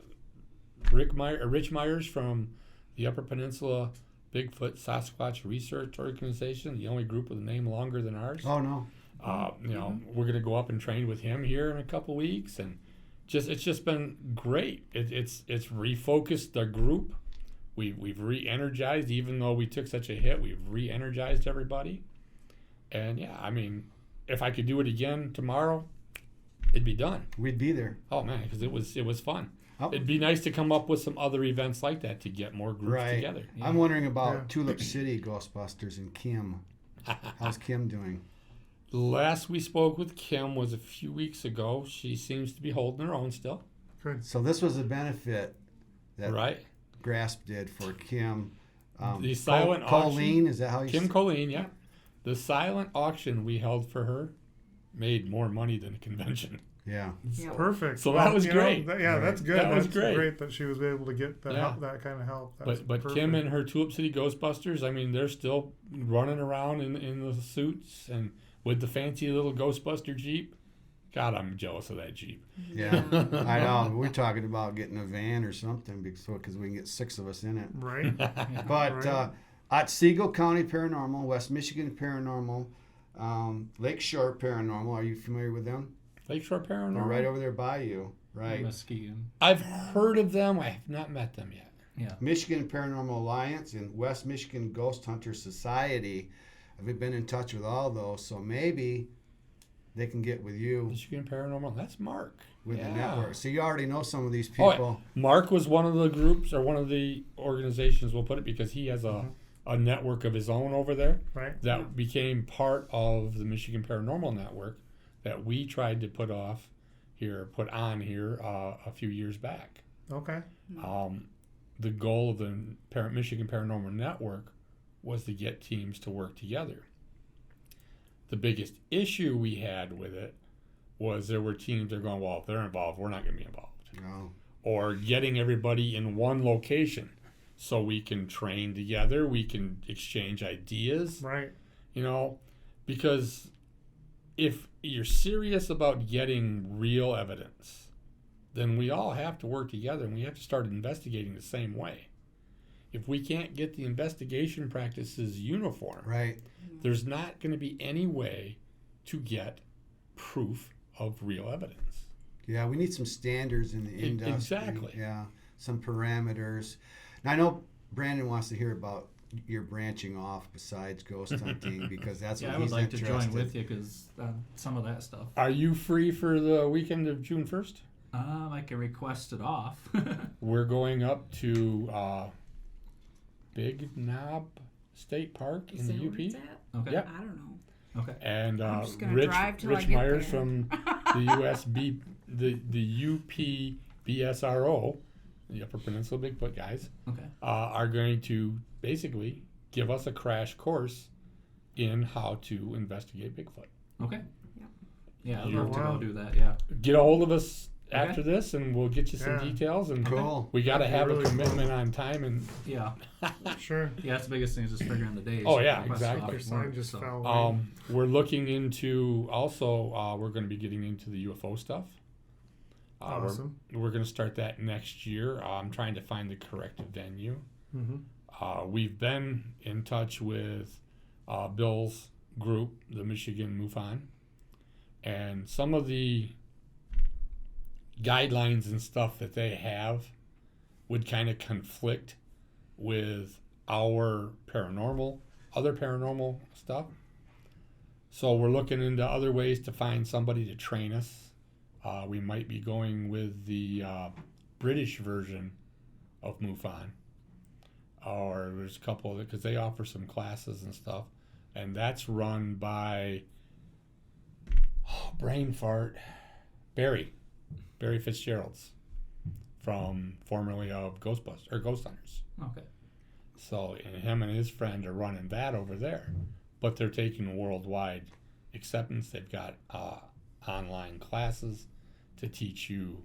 Rich Myers from the Upper Peninsula Bigfoot Sasquatch Research Organization, the only group with a name longer than ours. Oh, no. We're going to go up and train with him here in a couple weeks, and it's just been great. It's refocused the group. We've re-energized, even though we took such a hit. We've re-energized everybody, and if I could do it again tomorrow, it'd be done. We'd be there. Oh man, because it was fun. Oh. It'd be nice to come up with some other events like that to get more groups together. Yeah. I'm wondering about Tulip City Ghostbusters and Kim. How's Kim doing? Last we spoke with Kim was a few weeks ago. She seems to be holding her own still. Good. So this was a benefit that GRASPP did for Kim. The silent auction. Colleen, is that how you Kim Colleen, yeah. The silent auction we held for her made more money than a convention. Yeah. Perfect. So that was great. That's good. That's great. Great that she was able to get that help, that kind of help. But Kim and her Tulip City Ghostbusters, they're still running around in the suits and with the fancy little Ghostbuster Jeep. God, I'm jealous of that Jeep. Yeah, I know. We're talking about getting a van or something because we can get 6 of us in it. Right. But at Siegel County Paranormal, West Michigan Paranormal, Lakeshore Paranormal, are you familiar with them? Lakeshore Paranormal? They're right over there by you, right? Muskegon. I've heard of them. I have not met them yet. Yeah. Michigan Paranormal Alliance and West Michigan Ghost Hunter Society. I've been in touch with all those, so maybe they can get with you. Michigan Paranormal, that's Mark. With the network. So you already know some of these people. Mark was one of the groups or one of the organizations, we'll put it, because he has a network of his own over there that became part of the Michigan Paranormal Network that we tried to put on here a few years back. Okay. The goal of the Michigan Paranormal Network was to get teams to work together. The biggest issue we had with it was there were teams that are going, well, if they're involved, we're not going to be involved. No. Or getting everybody in one location so we can train together, we can exchange ideas. Right. Because if you're serious about getting real evidence, then we all have to work together and we have to start investigating the same way. If we can't get the investigation practices uniform, there's not going to be any way to get proof of real evidence. Yeah, we need some standards in the industry. Exactly. Yeah, some parameters. Now, I know Brandon wants to hear about your branching off besides ghost hunting because that's what he's interested in. I would like to join with you because some of that stuff. Are you free for the weekend of June 1st? I can request it off. We're going up to Big Knob State Park in the UP. Okay. Yep. I don't know. Okay. And I'm just gonna drive till I Rich get Myers there. from the UP BSRO, the Upper Peninsula Bigfoot guys, are going to basically give us a crash course in how to investigate Bigfoot. Okay. Yeah, I'd You- love to go do that. Yeah. Get a hold of us after this, and we'll get you some Yeah. details. And Cool. we got to That'd be have really a commitment on time. And Yeah. Sure. Yeah, that's the biggest thing is just figuring the days. Oh, yeah, Request exactly. off Your work, sign just so. fell away. we're looking into also. We're going to be getting into the UFO stuff. Awesome. We're going to start that next year. I'm trying to find the correct venue. Mm-hmm. We've been in touch with Bill's group, the Michigan MUFON, and some of the guidelines and stuff that they have would kind of conflict with our other paranormal stuff. So we're looking into other ways to find somebody to train us. We might be going with the British version of MUFON. Or there's a couple of it because they offer some classes and stuff. And that's run by brain fart. Barry Fitzgerald's, from formerly of Ghost Hunters. Okay. So him and his friend are running that over there, but they're taking worldwide acceptance. They've got online classes to teach you,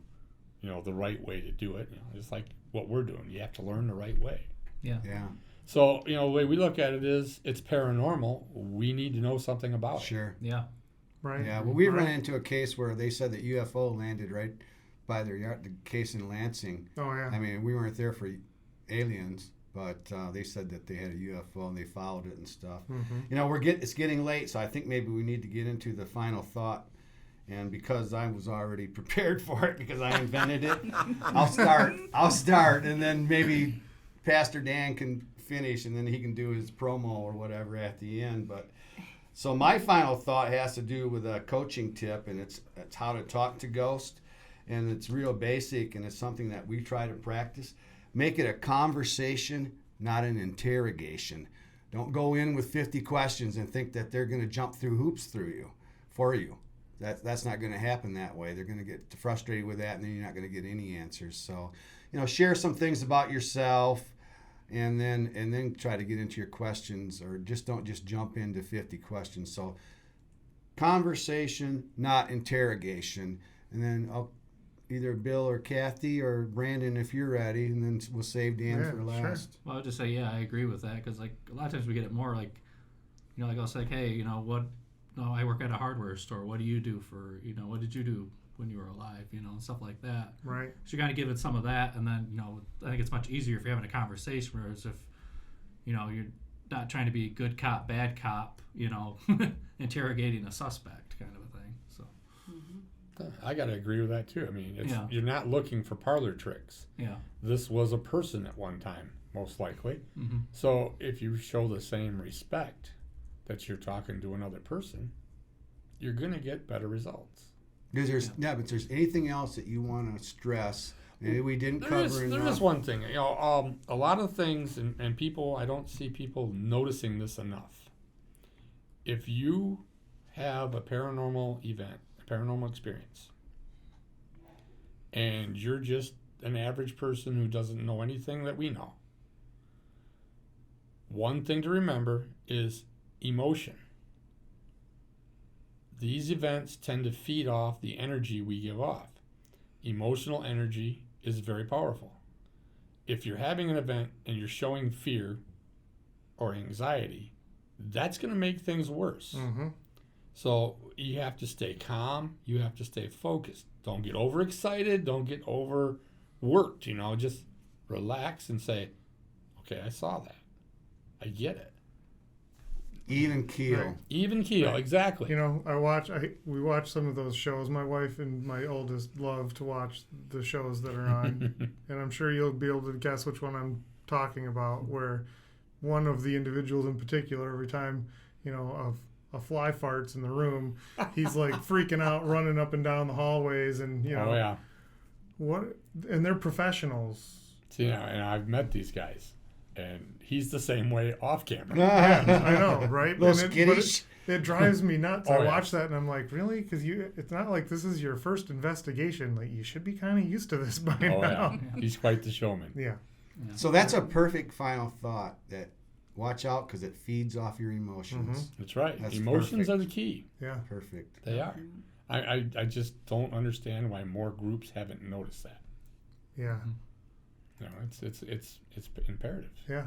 the right way to do it. Just like what we're doing, you have to learn the right way. Yeah. Yeah. So the way we look at it is, it's paranormal. We need to know something about it. Sure. Yeah. Right. Yeah. Well, we ran into a case where they said that UFO landed right by their yard. The case in Lansing. Oh yeah. I mean, we weren't there for aliens, but they said that they had a UFO and they followed it and stuff. Mm-hmm. It's getting late, so I think maybe we need to get into the final thought. And because I was already prepared for it, because I invented it, I'll start, and then maybe Pastor Dan can finish, and then he can do his promo or whatever at the end. But so my final thought has to do with a coaching tip, and it's how to talk to ghosts, and it's real basic, and it's something that we try to practice. Make it a conversation, not an interrogation. Don't go in with 50 questions and think that they're going to jump through hoops for you. That's not going to happen that way. They're going to get frustrated with that, and then you're not going to get any answers. So, share some things about yourself, and then try to get into your questions, or don't jump into 50 questions. So, conversation, not interrogation. And then either Bill or Kathy or Brandon, if you're ready, and then we'll save Dan for last. Sure. Well, I would just say, yeah, I agree with that, because like a lot of times we get it more like, like I'll say, hey, what? No, I work at a hardware store. What do you do for, what did you do when you were alive, and stuff like that. Right. So you got to give it some of that, and then, I think it's much easier if you're having a conversation, whereas if, you're not trying to be good cop, bad cop, interrogating a suspect kind of a thing. So. I got to agree with that too. I mean, Yeah. You're not looking for parlor tricks. Yeah. This was a person at one time, most likely. Mm-hmm. So if you show the same respect that you're talking to another person, you're going to get better results. But there's anything else that you want to stress? Maybe we didn't cover enough. There is one thing. A lot of things, and people, I don't see people noticing this enough. If you have a paranormal event, a paranormal experience, and you're just an average person who doesn't know anything that we know, one thing to remember is emotion. These events tend to feed off the energy we give off. Emotional energy is very powerful. If you're having an event and you're showing fear or anxiety, that's going to make things worse. Mm-hmm. So you have to stay calm. You have to stay focused. Don't get overexcited. Don't get overworked. Just relax and say, okay, I saw that. I get it. Even keel. Right. Even keel, Right. exactly. We watch some of those shows. My wife and my oldest love to watch the shows that are on, and I'm sure you'll be able to guess which one I'm talking about. Where one of the individuals in particular, every time a fly farts in the room, he's like freaking out, running up and down the hallways, and Oh yeah. what? And they're professionals. See, and I've met these guys, and he's the same way off camera. Yeah, I know, right? Little And skittish. it drives me nuts. Oh, I yeah. watch that and I'm like, really? Because it's not like this is your first investigation. Like, you should be kind of used to this by Oh now. yeah. He's quite the showman. Yeah. So that's a perfect final thought, that watch out because it feeds off your emotions. That's right. That's Emotions perfect. are the key. Yeah. Perfect. They are. I just don't understand why more groups haven't noticed that. Yeah. It's imperative. Yeah.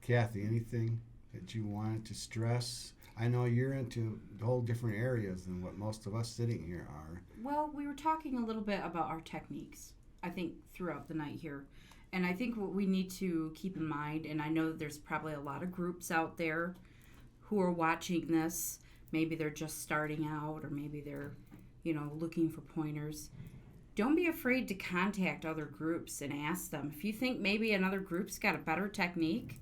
Kathy, anything that you wanted to stress? I know you're into whole different areas than what most of us sitting here are. Well, we were talking a little bit about our techniques, I think, throughout the night here. And I think what we need to keep in mind, and I know that there's probably a lot of groups out there who are watching this. Maybe they're just starting out, or maybe they're, looking for pointers. Don't be afraid to contact other groups and ask them. If you think maybe another group's got a better technique,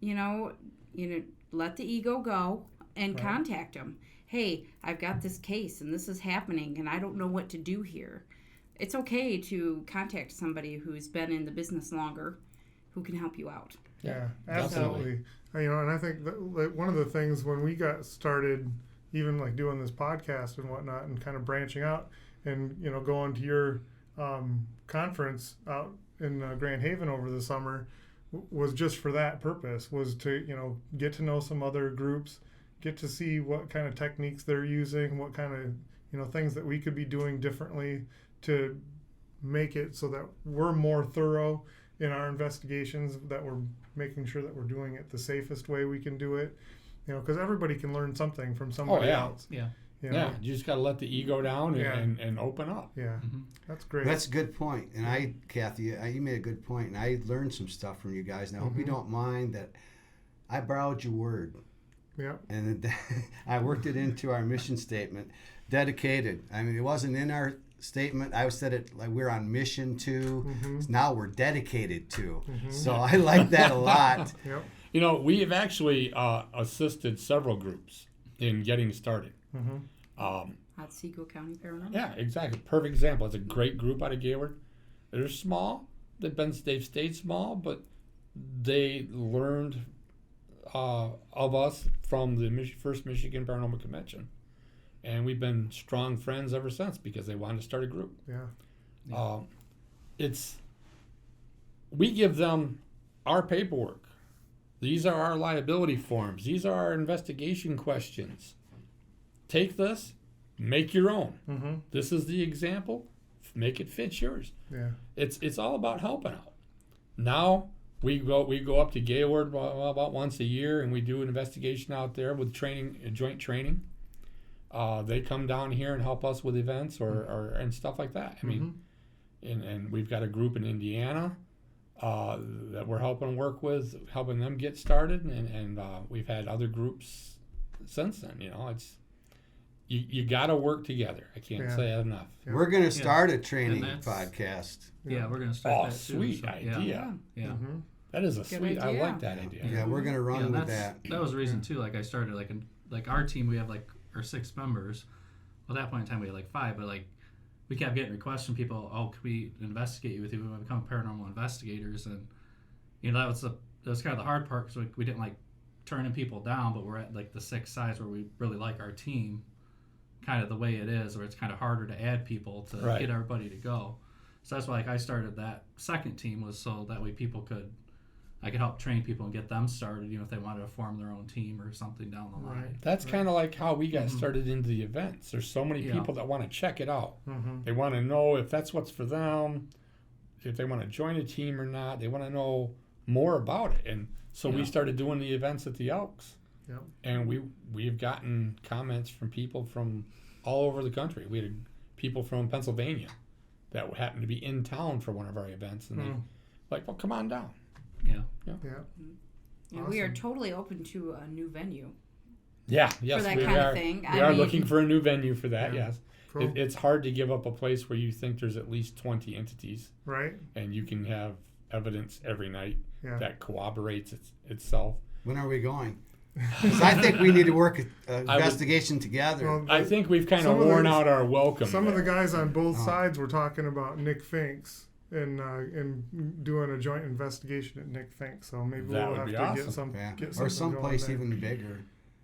let the ego go and Right. contact them. Hey, I've got this case and this is happening and I don't know what to do here. It's okay to contact somebody who's been in the business longer who can help you out. Yeah. Definitely. Absolutely. And I think that one of the things when we got started even like doing this podcast and whatnot, and kind of branching out, and going to your conference out in Grand Haven over the summer was just for that purpose, was to get to know some other groups, get to see what kind of techniques they're using, what kind of things that we could be doing differently to make it so that we're more thorough in our investigations, that we're making sure that we're doing it the safest way we can do it, because everybody can learn something from somebody else. Yeah. Yeah, you just got to let the ego down and open up. Yeah, that's great. That's a good point. And Kathy, you made a good point, and I learned some stuff from you guys. And I hope you don't mind that I borrowed your word. Yeah. And I worked it into our mission statement. Dedicated. I mean, it wasn't in our statement. I said it like we're on mission to. Now we're dedicated to. So I like that a lot. Yep. We have actually assisted several groups in getting started. Otsego County Paranormal. Yeah, exactly. Perfect example. It's a great group out of Gaylord. They're small. They've stayed small, but they learned of us from the first Michigan Paranormal Convention, and we've been strong friends ever since because they wanted to start a group. Yeah. We give them our paperwork. These are our liability forms. These are our investigation questions. Take this, make your own. This is the example. Make it fit yours. Yeah. It's all about helping out. Now we go up to Gaylord about once a year, and we do an investigation out there with joint training. They come down here and help us with events or and stuff like that. I mean, and we've got a group in Indiana that we're helping them get started, and we've had other groups since then. It's you got to work together. I can't say that enough. Yeah. We're going to start a training podcast. Yeah, we're going to start that too. Sweet idea. Yeah. That is a Good sweet. idea. I like that idea. Yeah, we're going to run with that. That was the reason too. Like I started like our team. We have our 6 members. Well, at that point in time we had 5, but we kept getting requests from people. Oh, could we investigate with you? We want to become paranormal investigators, and that was kind of the hard part because we didn't like turning people down, but we're at the 6 size where we really like our team, kind of the way it is, where it's kind of harder to add people to get everybody to go. So that's why I started that second team, was so that way I could help train people and get them started, if they wanted to form their own team or something down the line. That's kind of like how we got started into the events. There's so many people that want to check it out. They want to know if that's what's for them, if they want to join a team or not. They want to know more about it. And so we started doing the events at the Elks. Yep. And we've gotten comments from people from all over the country. We had people from Pennsylvania that happened to be in town for one of our events, and they well, come on down. Yeah. And we are totally open to a new venue. Yeah, yes, for that we kind are. of thing. We are looking for a new venue for that. Yeah. Yes, Cool. It's hard to give up a place where you think there's at least 20 entities, Right. and you can have evidence every night Yeah. that corroborates itself. When are we going? 'Cause I think we need to work an investigation together. Well, I think we've kind some of of worn the- out our welcome. Some of the there. guys on both sides were talking about Nick Finks and doing a joint investigation at Nick Finks. So maybe That we'll would have be to awesome. get some Yeah. get Or something someplace going there. even bigger.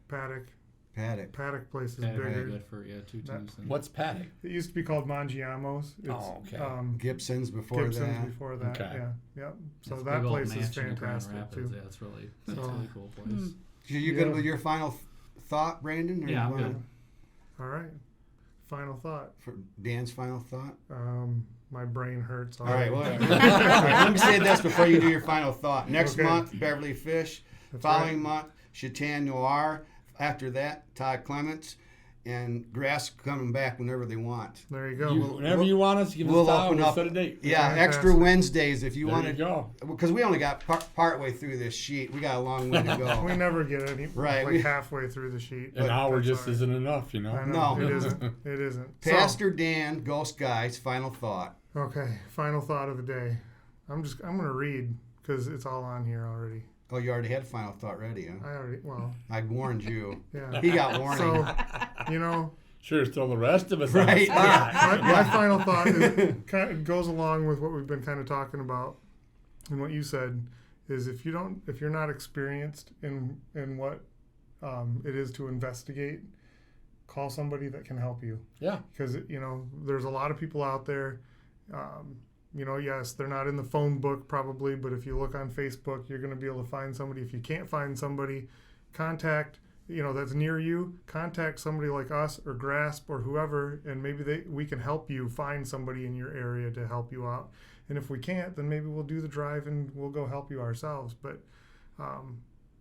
Paddock place is Yeah, very bigger. good for 2 teams. What's Paddock? It used to be called Mangiamo's. It's, Oh, okay. Gibson's before Gibson's that. before that. Okay. Yeah. Yep. So It's a that big old place is mansion in Grand fantastic Rapids. too. Yeah, it's a So- really cool place. You good with your final thought, Brandon? Or Yeah, you I'm wanna- good. All right. Final thought. For Dan's final thought? My brain hurts. All right, already. well, all right, let me say this before you do your final thought. Next Okay. month, Beverly Fish. That's Following right. month, Chatan Noir. After that, Todd Clements. And GRASPP coming back whenever they want. There you go. Whenever you want us, give us We'll time. open We'll up. set a date. Yeah, Fantastic. extra Wednesdays if you There want you to. go. Because we only got part way through this sheet. We got a long way to go. We never get any Right, like we- halfway through the sheet. An but hour that's just all right. isn't enough, you know. I know. No. It isn't. It isn't. So- Pastor Dan, Ghost Guys, final thought. Okay, final thought of the day. I'm gonna read because it's all on here already. Oh, you already had a final thought ready, huh? I warned you. Yeah. He got warning. So, Sure, throw the rest of us on the Right. spot. my final thought it goes along with what we've been kind of talking about, and what you said is if you're not experienced in what it is to investigate, call somebody that can help you. Yeah. Because, there's a lot of people out there. Yes, they're not in the phone book probably, but if you look on Facebook, you're going to be able to find somebody. If you can't find somebody, contact, that's near you. Contact somebody like us or GRASPP or whoever, and maybe we can help you find somebody in your area to help you out. And if we can't, then maybe we'll do the drive and we'll go help you ourselves. But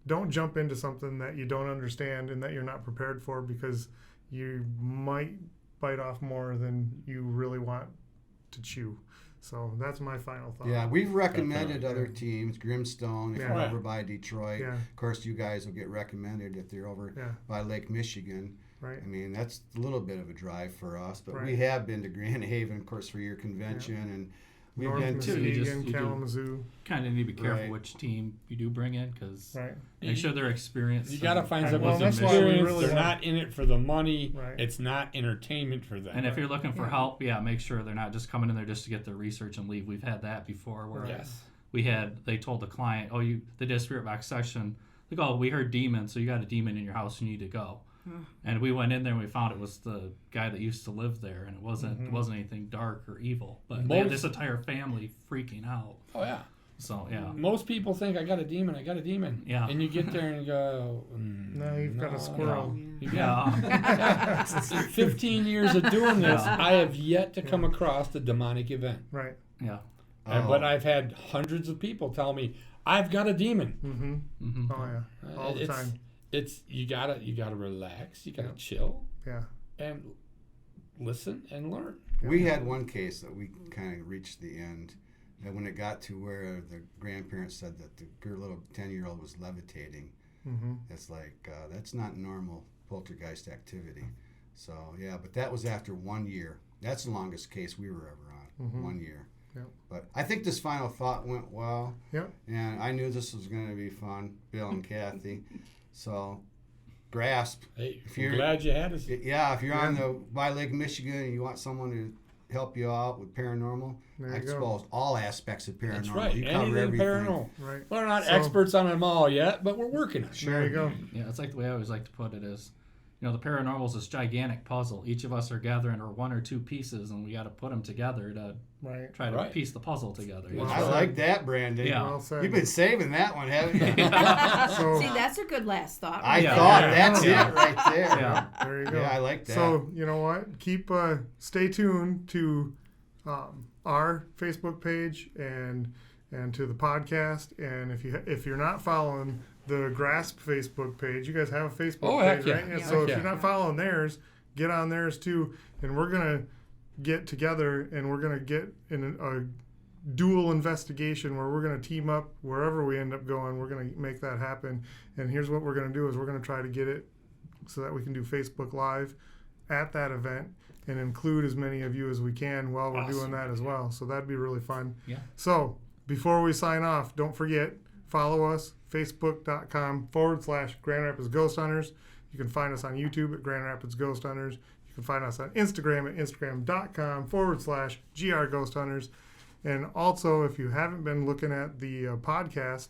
don't jump into something that you don't understand and that you're not prepared for, because you might bite off more than you really want to chew. So that's my final thought. Yeah, we've recommended other teams, Grimstone, if Yeah. you're over by Detroit. Yeah. Of course, you guys will get recommended if they're over Yeah. by Lake Michigan. Right. I mean, that's a little bit of a drive for us, but Right. we have been to Grand Haven, of course, for your convention, and we've North been to. Muskegon, you do- Kalamazoo. Kind of need to be careful Right. which team you do bring in, because Right. make sure they're experienced. You got to find Well, someone that's who's why we experienced. really They're want- not in it for the money. Right. It's not entertainment for them. And if you're looking for Yeah. help, make sure they're not just coming in there just to get their research and leave. We've had that before where Yes. they told the client, they did a spirit box session. Like, we heard demons, so you got a demon in your house, you need to go. And we went in there and we found it was the guy that used to live there, and it wasn't anything dark or evil. But they had this entire family freaking out. Oh yeah. So yeah. Most people think I got a demon. Yeah. And you get there and you go, No, you've got a squirrel. You got- 15 years of doing this, Yeah. I have yet to come across a demonic event. Right. Yeah. But I've had hundreds of people tell me I've got a demon. Mm-hmm. Mm-hmm. Oh yeah. All the It's- time. It's you gotta relax. You gotta chill Yeah. and listen and learn. We had one case that we kind of reached the end, and when it got to where the grandparents said that the little 10-year-old was levitating, Mm-hmm. it's like, that's not normal poltergeist activity. So, yeah, but that was after 1 year. That's the longest case we were ever on, Mhm. 1 year. Yep. But I think this final thought went well. Yep. And I knew this was going to be fun, Bill and Kathy. So, GRASP. Hey, If I'm you're- glad you had us. Yeah, if you're on the by Lake Michigan and you want someone to help you out with paranormal, There I you go. suppose all aspects of paranormal. That's right. You cover Anything everything. paranormal. Right. We're not So- experts on them all yet, but we're working on it. There you go. Yeah, it's like the way I always like to put it is, the paranormal is this gigantic puzzle. Each of us are gathering our one or two pieces, and we got to put them together to Right. try to Right. piece the puzzle together. Well I said. like that, Brandon. Yeah. Well said. You've been saving that one, haven't you? So See, that's a good last thought. I Yeah. thought Yeah. that's Yeah. it right there. Yeah. there you go. Yeah, I like that. So you know what? Keep stay tuned to our Facebook page and to the podcast. And if you're not following the GRASP Facebook page, you guys have a Facebook Oh, page, heck yeah. right? And Yeah. so Heck if yeah. you're not following theirs, get on theirs too. And we're gonna get together and we're gonna get in a dual investigation where we're going to team up wherever we end up going. We're going to make that happen. And here's what we're going to do is we're going to try to get it so that we can do Facebook Live at that event and include as many of you as we can while we're doing Awesome. that as well. So that'd be really fun. Yeah. So before we sign off, don't forget, follow us, facebook.com/Grand Rapids Ghost Hunters. You can find us on YouTube at Grand Rapids Ghost Hunters. You can find us on Instagram at instagram.com/GR Ghost Hunters. And also, if you haven't been looking at the podcast,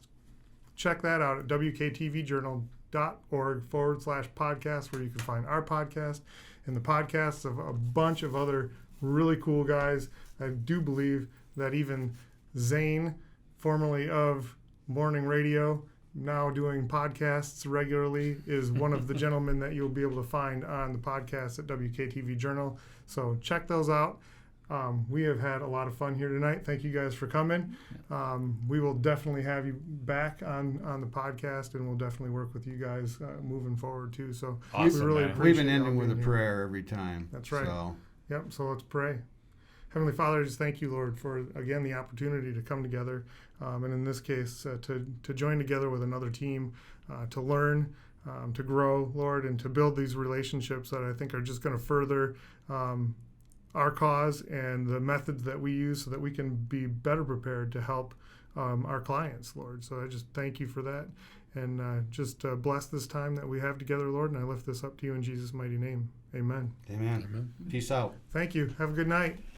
check that out at wktvjournal.org/podcast, where you can find our podcast and the podcasts of a bunch of other really cool guys. I do believe that even Zane, formerly of Morning Radio, now doing podcasts regularly, is one of the gentlemen that you'll be able to find on the podcast at WKTV Journal. So check those out. We have had a lot of fun here tonight. Thank you guys for coming. We will definitely have you back on the podcast, and we'll definitely work with you guys moving forward too. So Awesome, we really man. appreciate We've been ending y'all with a being here. prayer every time. That's right. So, Yep, so let's pray. Heavenly Father, I just thank you, Lord, for, again, the opportunity to come together, and in this case, to join together with another team, to learn, to grow, Lord, and to build these relationships that I think are just going to further our cause and the methods that we use so that we can be better prepared to help our clients, Lord. So I just thank you for that, and just bless this time that we have together, Lord, and I lift this up to you in Jesus' mighty name. Amen. amen. Peace out. Thank you. Have a good night.